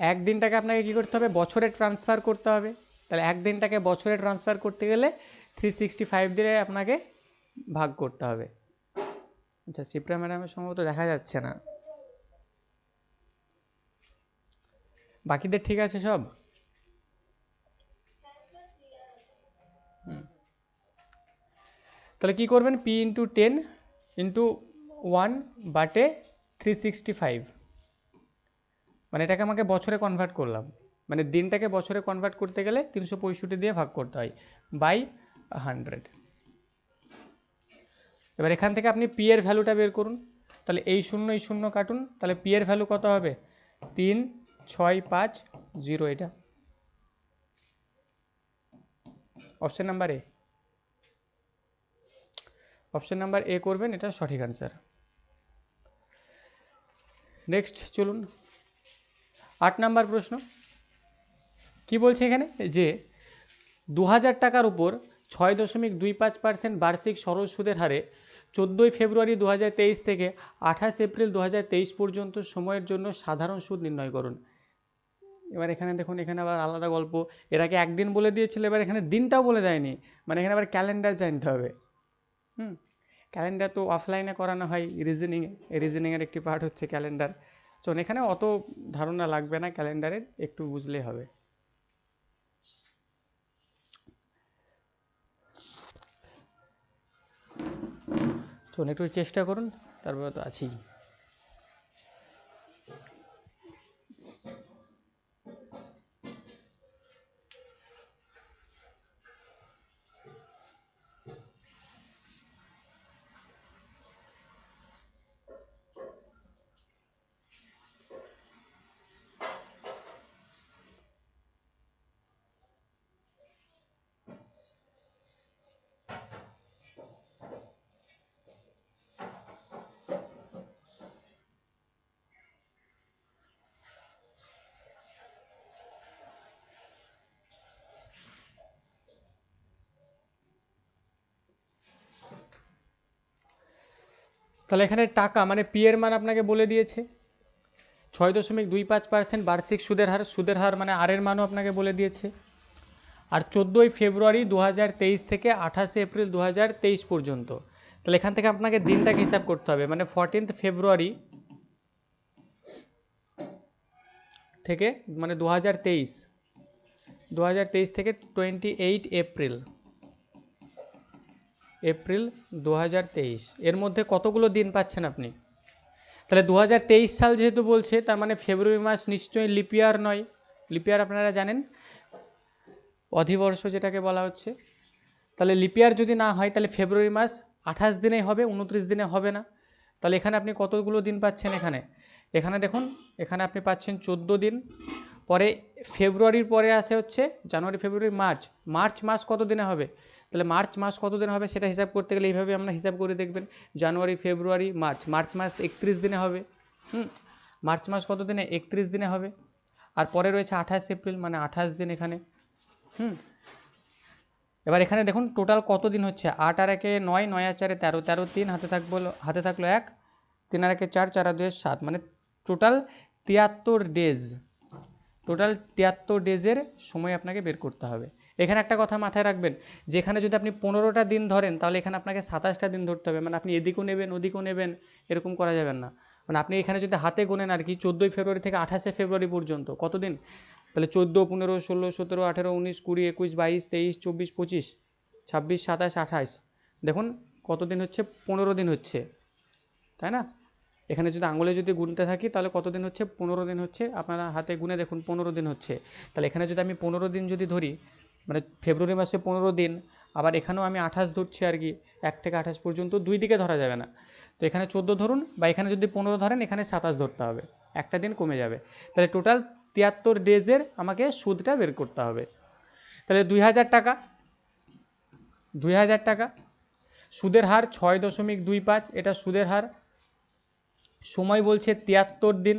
Speaker 1: একদিনটাকে আপনাকে কী করতে হবে, বছরে ট্রান্সফার করতে হবে। তাহলে একদিনটাকে বছরে ট্রান্সফার করতে গেলে 365 দিয়ে আপনাকে ভাগ করতে হবে। আচ্ছা, শিপ্রা ম্যাডামের সম্ভবত দেখা যাচ্ছে না, বাকিদের ঠিক আছে সব? তাহলে কি করবেন, পি ইন্টু 10 ইন্টু 1/365, মানে এটাকে আমাকে বছরে কনভার্ট করলাম, মানে দিনটাকে বছরে কনভার্ট করতে গেলে 365 দিয়ে ভাগ করতে হয় বাই 100। এবার এখান থেকে আপনি পি এর ভ্যালুটা বের করুন। তাহলে এই শূন্য কাটুন, তাহলে পি এর ভ্যালু কত হবে, 3650, এটা option number A. Option number A করবেন, এটা সঠিক আনসার। নেক্সট চলুন 8 নাম্বার প্রশ্ন। কি বলছে এখানে, যে 2000 টাকার উপর 6.25% বার্ষিক সরল সুদের হারে 14 ফেব্রুয়ারি 2023 থেকে 28 এপ্রিল 2023 পর্যন্ত সময়ের জন্য সাধারণ সুদ নির্ণয় করুন। এবার এখানে দেখুন, এখানে আবার আলাদা গল্প, এর আগে একদিন বলে দিয়েছিল, এবার এখানে দিনটাও বলে দেয়নি, মানে এখানে আবার ক্যালেন্ডার জানতে হবে। ক্যালেন্ডার তো অফলাইনে করানো হয় রিজনিংয়ের একটি পার্ট হচ্ছে ক্যালেন্ডার। চলুন, এখানে অত ধারণা লাগবে না ক্যালেন্ডারের, একটু বুঝলেই হবে। চলুন একটু চেষ্টা করুন, তারপরে তো আছেই। তাহলে এখানে টাকা মানে পি এর মান আপনাকে বলে দিয়েছে, 6.25% বার্ষিক সুদের হার মানে আর এর মানও আপনাকে বলে দিয়েছে। আর 14 ফেব্রুয়ারি 2023 থেকে 28 এপ্রিল 2023 পর্যন্ত। তাহলে এখান থেকে আপনাকে দিনটাকে হিসাব করতে হবে, মানে 14 ফেব্রুয়ারি থেকে, মানে 2023 থেকে 28 এপ্রিল 2023, এর মধ্যে কতগুলো দিন পাচ্ছেন আপনি। তাহলে 2023 সাল যেহেতু বলছে, তার মানে ফেব্রুয়ারি মাস নিশ্চয়ই লিপিয়ার নয়। লিপিয়ার আপনারা জানেন, অধিবর্ষ যেটাকে বলা হচ্ছে। তাহলে লিপিয়ার যদি না হয়, তাহলে ফেব্রুয়ারি মাস 28 দিনেই হবে, 29 দিনে হবে না। তাহলে এখানে আপনি কতগুলো দিন পাচ্ছেন, এখানে দেখুন, এখানে আপনি পাচ্ছেন 14 দিন। পরে ফেব্রুয়ারির পরে আসে হচ্ছে জানুয়ারি, ফেব্রুয়ারি, মার্চ মাস কত দিনে হবে। তাহলে মার্চ মাস কত দিনে হবে সেটা হিসাব করতে গেলে এইভাবে আমরা হিসাব করে দেখবেন, জানুয়ারি, ফেব্রুয়ারি, মার্চ মাস 31 দিনে হবে। মার্চ মাস কত দিনে, 31 দিনে হবে। আর পরে রয়েছে 28 এপ্রিল, মানে 28 দিন এখানে। এবার এখানে দেখুন টোটাল কত দিন হচ্ছে, 8 আর 1 9, 9 আর 4 13, 13 3 হাতে থাকলো 1, 3 আর 1 4, 4 আর 2 7, মানে টোটাল 73 ডেজ। টোটাল 73 ডেজের সময় আপনাকে বের করতে হবে। এখানে একটা কথা মাথায় রাখবেন, যেখানে যদি আপনি 15টা দিন ধরেন, তাহলে এখানে আপনাকে 27টা দিন ধরতে হবে, মানে আপনি এদিকেও নেবেন ওদিকেও নেবেন, এরকম করা যাবে না। মানে আপনি এখানে যদি হাতে গোনেন আর কি, 14 ফেব্রুয়ারি থেকে 28 ফেব্রুয়ারি পর্যন্ত কতদিন, তাহলে 14, 15, 16, 17, 18, 19, 20, 21, 22, 23, 24, 25, 26, 27, 28, দেখুন কতদিন হচ্ছে, 15 দিন হচ্ছে, তাই না। এখানে যদি আঙুলে যদি গুনতে থাকি, তাহলে কতদিন হচ্ছে, 15 দিন হচ্ছে। আপনারা হাতে গুনে দেখুন 15 দিন হচ্ছে। তাহলে এখানে যদি আমি 15 দিন যদি ধরি, মানে ফেব্রুয়ারি মাসে 15 দিন, আবার এখানেও আমি 28 ধরছি আর কি, 1 থেকে 28 পর্যন্ত, দুই দিকে ধরা যাবে না। তো এখানে 14 ধরুন, বা এখানে যদি 15 ধরেন, এখানে 27 ধরতে হবে, একটা দিন কমে যাবে। তাহলে টোটাল 73 ডেজের আমাকে সুদটা বের করতে হবে। তাহলে 2000 টাকা, সুদের হার 6.25, এটা সুদের হার। সময় বলছে 73 দিন,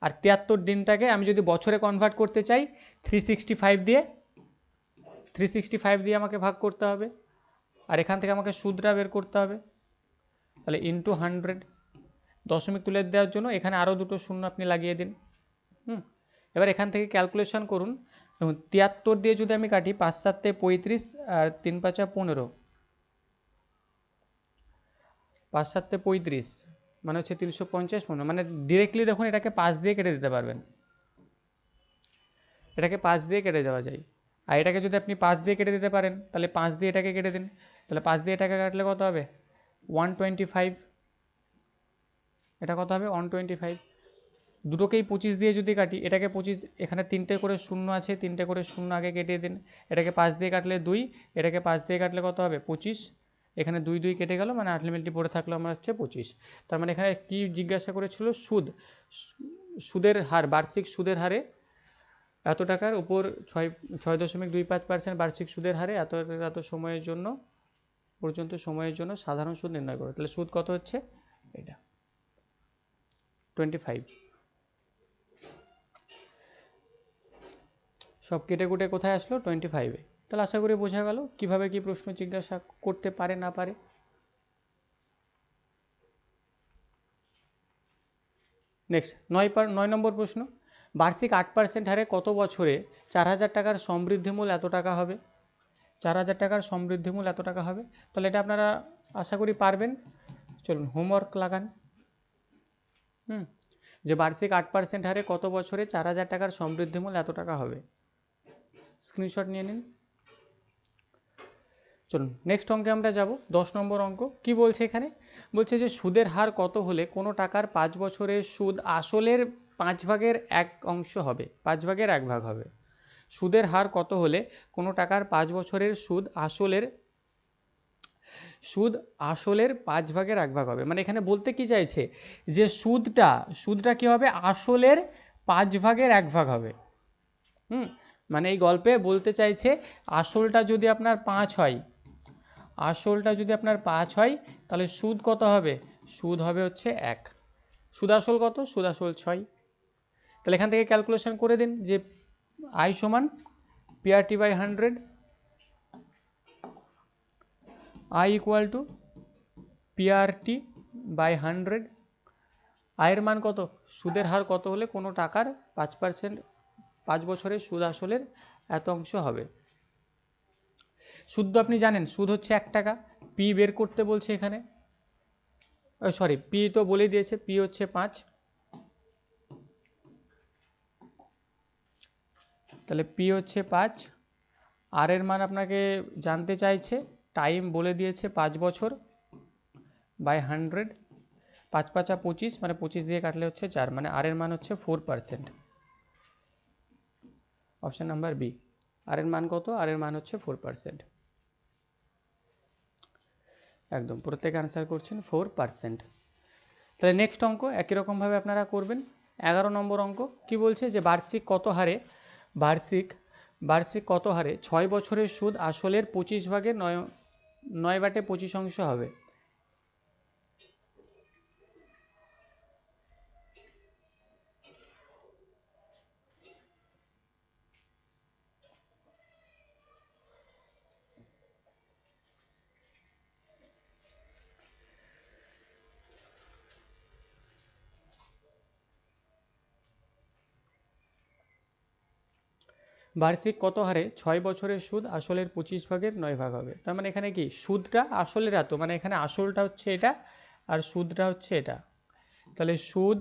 Speaker 1: আর 73 দিনটাকে আমি যদি বছরে কনভার্ট করতে চাই, 365 দিয়ে আমাকে ভাগ করতে হবে। আর এখান থেকে আমাকে সুদটা বের করতে হবে, তাহলে ইন্টু 100, দশমিক তুলে দেওয়ার জন্য এখানে আরও দুটো শূন্য আপনি লাগিয়ে দিন। এবার এখান থেকে ক্যালকুলেশন করুন। দেখুন 73 দিয়ে যদি আমি কাটি, 5 7 35 আর 3 5 15, 5 7 35 মানে হচ্ছে 350 15, মানে ডিরেক্টলি দেখুন এটাকে 5 দিয়ে কেটে দিতে পারবেন, এটাকে 5 দিয়ে কেটে দেওয়া যায়। আর এটাকে যদি আপনি 5 দিয়ে কেটে দিতে পারেন তাহলে 5 দিয়ে এটাকে কেটে দিন, তাহলে 5 দিয়ে এটাকে কাটলে কত হবে 125, এটা কত হবে 125। দুটোকেই 25 দিয়ে যদি কাটি, এটাকে 25, এখানে 3টে করে শূন্য আছে, 3টে করে শূন্য আগে কেটে দিন, এটাকে 5 দিয়ে কাটলে 2, এটাকে 5 দিয়ে কাটলে কত হবে 25, এখানে 2 2 কেটে গেল, মানে আলটিমেটলি পড়ে থাকলো আমার হচ্ছে 25। তার মানে এখানে কি জিজ্ঞাসা করেছিল, সুদের হার, বার্ষিক সুদের হারে এত টাকার উপর 6.25% বার্ষিক সুদের হারে এত সময়ের জন্য পর্যন্ত সময়ের জন্য সাধারণ সুদ নির্ণয় করো। তাহলে সুদ কত হচ্ছে, এটা 25। সব কেটে কুটে কোথায় আসলো 25-এ। তাহলে আশা করি বোঝা গেল কিভাবে কি প্রশ্ন জিজ্ঞাসা করতে পারে না পারে। নেক্সট 9 নম্বর প্রশ্ন, বার্ষিক 8% হারে কত বছরে 4000 টাকার সমৃদ্ধিমূল এত টাকা হবে। 4000 টাকার সমৃদ্ধিমূল এত টাকা হবে। তাহলে এটা আপনারা আশা করি পারবেন। চলুন হোমওয়ার্ক লাগান। যে বার্ষিক 8% হারে কত বছরে 4000 টাকার সমৃদ্ধিমূল এত টাকা হবে, স্ক্রিনশট নিয়ে নিন। চলুন নেক্সট অঙ্কে আমরা যাব। 10 নম্বর অঙ্ক কি বলছে এখানে, বলছে যে সুদের হার কত হলে কোনো টাকার 5 বছরের সুদ আসলের 5 ভাগের 1 অংশ হবে, 5 ভাগের 1 ভাগ হবে। সুদের হার কত হলে কোনো টাকার 5 বছরের সুদ আসলের 5 ভাগের 1 ভাগ হবে। মানে এখানে বলতে কি চাইছে, যে সুদটা কি হবে, আসলের 5 ভাগের 1 ভাগ হবে। মানে এই গল্পে বলতে চাইছে আসলটা যদি আপনার 5 হয়, তাহলে সুদ কত হবে, সুদ হবে হচ্ছে 1। সুদ আসল কত, সুদ আসল 6। তাহলে এখান থেকে ক্যালকুলেশন করে দিন যে I সমান PRT/100, I equal two PRT/100। আয়ের মান কত, সুদের হার কত হলে কোনো টাকার 5%, 5 বছরের সুদ আসলের এত অংশ হবে। সুদ তো আপনি জানেন, সুদ হচ্ছে 1 টাকা। পি বের করতে বলছে এখানে, সরি পি তো বলে দিয়েছে, পি হচ্ছে 5। তাহলে পি হচ্ছে 5, আর এর মান আপনাকে জানতে চাইছে, টাইম বলে দিয়েছে 5 বছর বাই 100, 5 5 25, মানে 25 দিয়ে কাটলে হচ্ছে 4, মানে আর এর মান হচ্ছে 4%। অপশান নাম্বার বি, আর এর মান কত, আর এর মান হচ্ছে 4%। একদম প্রত্যেকে আনসার করছেন 4%। তাহলে নেক্সট অঙ্ক একই রকমভাবে আপনারা করবেন। 11 নম্বর অঙ্ক কি বলছে, যে বার্ষিক কত হারে 6 বছরের সুদ আসলের 25 ভাগের 9/25 অংশ হবে। বার্ষিক কত হারে 6 বছরের সুদ আসলের 25 ভাগের 9 ভাগ হবে। তার মানে এখানে কি, সুদটা আসলের এত, মানে এখানে আসলটা হচ্ছে এটা আর সুদটা হচ্ছে এটা। তাহলে সুদ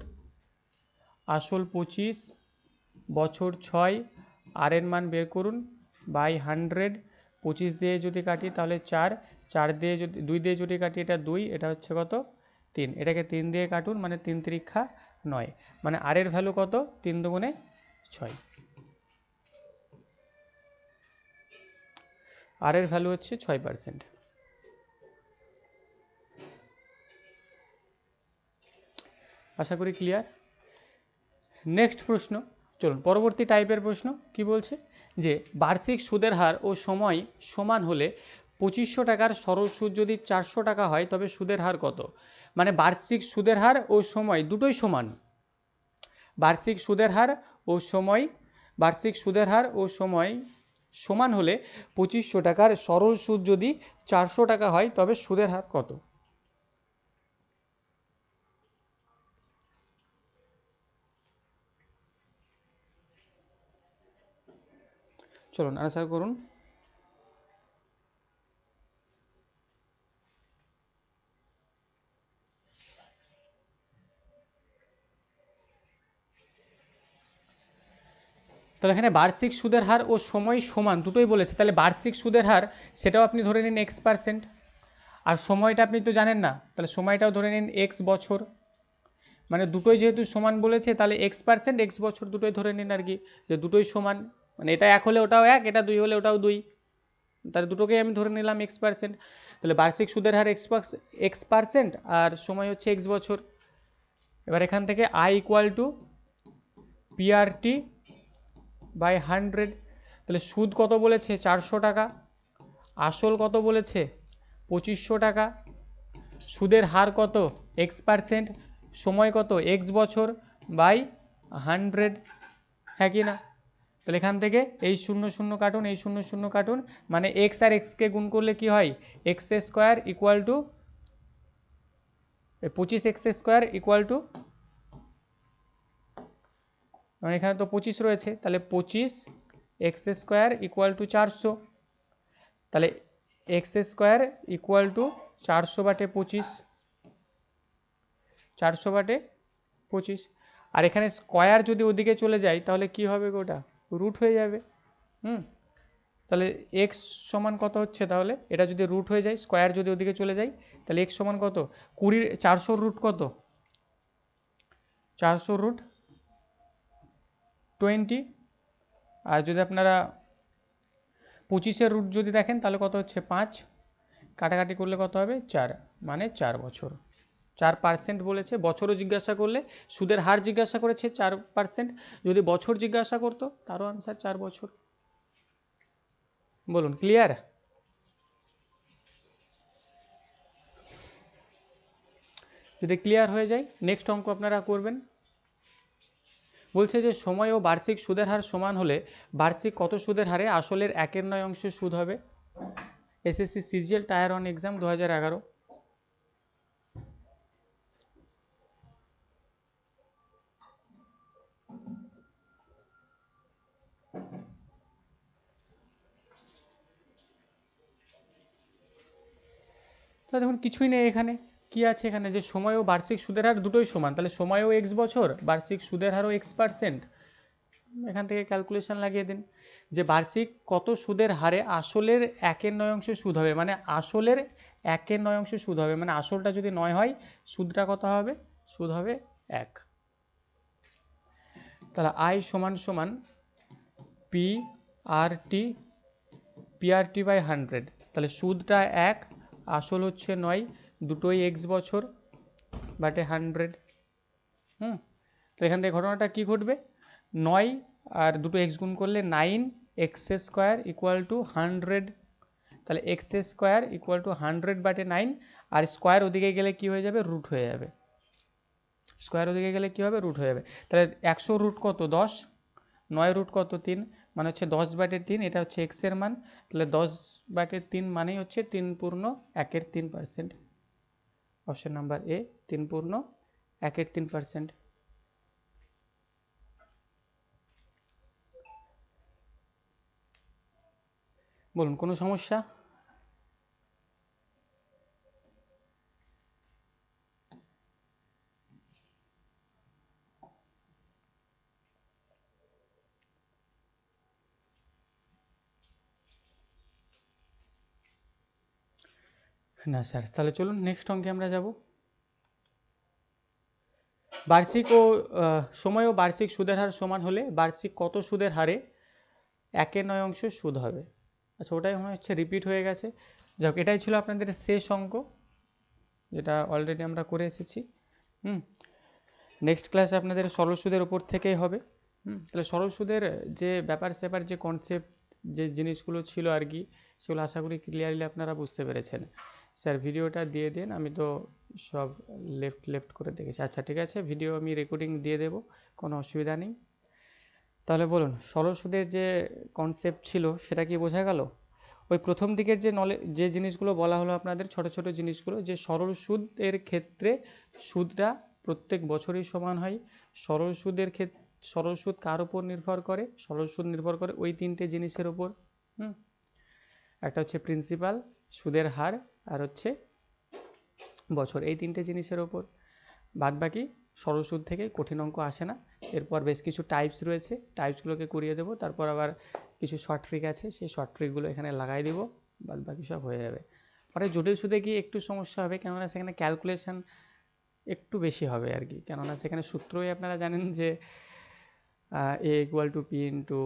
Speaker 1: আসল 25, বছর 6, আর এর মান বের করুন বাই 100। 25 দিয়ে যদি কাটি তাহলে 4, 4 দিয়ে যদি 2 দিয়ে যদি কাটি এটা 2, এটা হচ্ছে কত 3, এটাকে 3 দিয়ে কাটুন, মানে 3 3 9, মানে আর এর ভ্যালু কত 3 দুগুণে 6, আর এর ভ্যালু হচ্ছে 6%। আশা করি ক্লিয়ার। নেক্সট প্রশ্ন, চলুন পরবর্তী টাইপের প্রশ্ন কি বলছে, যে বার্ষিক সুদের হার ও সময় সমান হলে 2500 টাকার সরল সুদ যদি 400 টাকা হয় তবে সুদের হার কত। মানে বার্ষিক সুদের হার ও সময় দুটোই সমান, বার্ষিক সুদের হার ও সময় সমান হলে 2500 টাকার সরল সুদ যদি 400 টাকা হয় তবে সুদের হার কত। চলুন আনসার করুন। তাহলে এখানে বার্ষিক সুদের হার ও সময় সমান দুটোই বলেছে, তাহলে বার্ষিক সুদের হার সেটাও আপনি ধরে নিন X%, আর সময়টা আপনি তো জানেন না, তাহলে সময়টাও ধরে নিন X বছর, মানে দুটোই যেহেতু সমান বলেছে তাহলে X%, X বছর দুটোই ধরে নিন আর কি, যে দুটোই সমান, মানে এটা 1 হলে ওটাও 1, এটা 2 হলে ওটাও 2, তাহলে দুটোকেই আমি ধরে নিলাম X%। তাহলে বার্ষিক সুদের হার X%, আর সময় হচ্ছে X বছর। এবার এখান থেকে I equal to PRT by 100, তাহলে সুদ কত বলেছে 400 টাকা, আসল কত বলেছে 2500 টাকা, সুদের হার কত X%, সময় কত X বছর বাই 100, হ্যাঁ কি না? তাহলে এখান থেকে এই 0 0 কাটুন, এই 0 0 কাটুন, মানে X আর Xকে গুণ করলে কি হয় X² equal to 25X² equal to, মানে এখানে তো 25 রয়েছে, তাহলে 25X² ইকুয়াল টু 400, তাহলে X² ইকুয়াল টু 400/25, 400/25, আর এখানে স্কোয়ার যদি ওদিকে চলে যায় তাহলে কি হবে গোটা রুট হয়ে যাবে। তাহলে এক্স সমান কত হচ্ছে, তাহলে এটা যদি রুট হয়ে যায়, স্কোয়ার যদি ওদিকে চলে যায়, তাহলে এক্স সমান কত 20, 400 রুট কত, 400 রুট 20, আর যদি আপনারা 25-এর রুট যদি দেখেন তাহলে কত হচ্ছে 5, কাটাকাটি করলে কত হবে 4, মানে 4 বছর। 4% বলেছে, বছরও জিজ্ঞাসা করলে, সুদের হার জিজ্ঞাসা করেছে 4%, যদি বছর জিজ্ঞাসা করতো তারও আনসার 4 বছর। বলুন ক্লিয়ার? যদি ক্লিয়ার হয়ে যায় নেক্সট অঙ্ক আপনারা করবেন। বলছে যে সময় ও বার্ষিক সুদের হার সমান হলে বার্ষিক কত সুদের হারে আসলের 1/9 সুদ হবে? SSC CGL tyre 1 exam 2011। তো দেখুন কিছুই নেই এখানে, কি আছে এখানে যে সময় ও বার্ষিক সুদের হার দুটোই সমান, তাহলে সময়ও X বছর, বার্ষিক সুদের হারও X%, এখান থেকে ক্যালকুলেশন লাগিয়ে দিন যে বার্ষিক কত সুদের হারে আসলের 1/9 সুদ হবে, মানে আসলের 1/9 সুদ হবে, মানে আসলটা যদি 9 হয় সুদটা কত হবে, সুদ হবে 1। তাহলে I সমান সমান PRT বাই 100, তাহলে সুদটা 1, আসল হচ্ছে 9, দুটোই X বছর বাটে 100। তো এখান থেকে ঘটনাটা কি ঘটবে, 9 আর দুটো X গুণ করলে 9X² ইকুয়াল টু 100, তাহলে X² equal to 100/9, R square ওদিকে গেলে কি হয়ে যাবে রুট হয়ে যাবে, স্কোয়ার ওদিকে গেলে কি হবে রুট হয়ে যাবে, তাহলে 100 রুট কত 10, 9 রুট কত 3, মানে হচ্ছে 10/3, এটা হচ্ছে X এর মান, তাহলে 10/3 মানেই হচ্ছে 3/1/3%, অপশন নাম্বার এ 3/1/3%। বলুন কোনো সমস্যা? না স্যার, তাহলে চলুন নেক্সট অঙ্কে আমরা যাব। বার্ষিক ও সময় ও বার্ষিক সুদের হার সমান হলে বার্ষিক কত সুদের হারে 1/9 সুদ হবে? আচ্ছা ওটাই মনে হচ্ছে রিপিট হয়ে গেছে, যাক এটাই ছিল আপনাদের শেষ অঙ্ক, যেটা অলরেডি আমরা করে এসেছি। নেক্সট ক্লাসে আপনাদের সরল সুদের ওপর থেকেই হবে। তাহলে সরল সুদের যে ব্যাপার স্যাপার যে কনসেপ্ট যে জিনিসগুলো ছিল আর কি, সেগুলো আশা করি ক্লিয়ারলি আপনারা বুঝতে পেরেছেন। স্যার ভিডিওটা দিয়ে দিন, আমি তো সব লেফট করে দেখেছি। আচ্ছা ঠিক আছে, ভিডিও আমি রেকর্ডিং দিয়ে দেব, কোনো অসুবিধা নেই। তাহলে বলুন সরল সুদের যে কনসেপ্ট ছিল সেটা কি বোঝা গেল? ওই প্রথম দিকের যে জিনিসগুলো বলা হলো আপনাদের, ছোট ছোট জিনিসগুলো, যে সরল সুদের ক্ষেত্রে সুদটা প্রত্যেক বছরই সমান হয়, সরল সুদের সরল সুদ কার উপর নির্ভর করে? সরল সুদ নির্ভর করে ওই তিনটে জিনিসের উপর। একটা হচ্ছে প্রিন্সিপাল, সুদের হার, আর হচ্ছে বছর, এই তিনটে জিনিসের ওপর। বাদ বাকি সরল সুদ থেকে কঠিন অঙ্ক আসে না। এরপর বেশ কিছু টাইপস রয়েছে, টাইপসগুলোকে করিয়ে দেবো, তারপর আবার কিছু শর্ট ট্রিক আছে, সেই শর্ট ট্রিকগুলো এখানে লাগাই দিব, বাদ বাকি সব হয়ে যাবে। পরে জটিল সুদে গিয়ে একটু সমস্যা হবে, কেননা সেখানে ক্যালকুলেশন একটু বেশি হবে আর কি, কেননা সেখানে সূত্রই আপনারা জানেন যে a equal to P into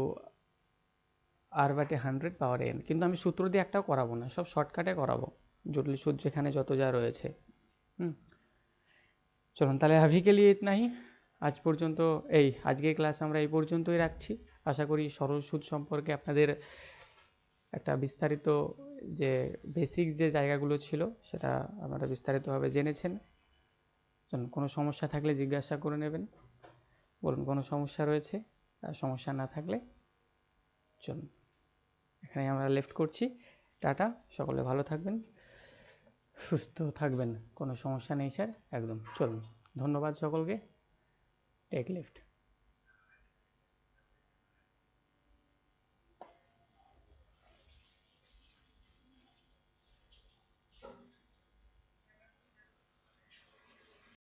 Speaker 1: r/100 power n, কিন্তু আমি সূত্র দিয়ে একটাও করাবো না, সব শর্টকাটে করাবো জটিল সুদ যেখানে যত যা রয়েছে। চলুন তাহলে अभी के लिए इतना ही, আজ পর্যন্ত আজকের ক্লাস আমরা এই পর্যন্তই রাখছি। আশা করি সরল সুদ সম্পর্কে আপনাদের একটা বিস্তারিত যে বেসিক যে জায়গাগুলো ছিল সেটা আপনারা বিস্তারিতভাবে জেনেছেন। কোনো সমস্যা থাকলে জিজ্ঞাসা করে নেবেন, বলুন কোনো সমস্যা রয়েছে, আর সমস্যা না থাকলে চলুন এখানে আমরা লেফট করছি। টাটা, সকলে ভালো থাকবেন, সুস্থ থাকবেন, কোনো সমস্যা নেই স্যার, একদম। চলুন, ধন্যবাদ সকলকে, টেক লেফট।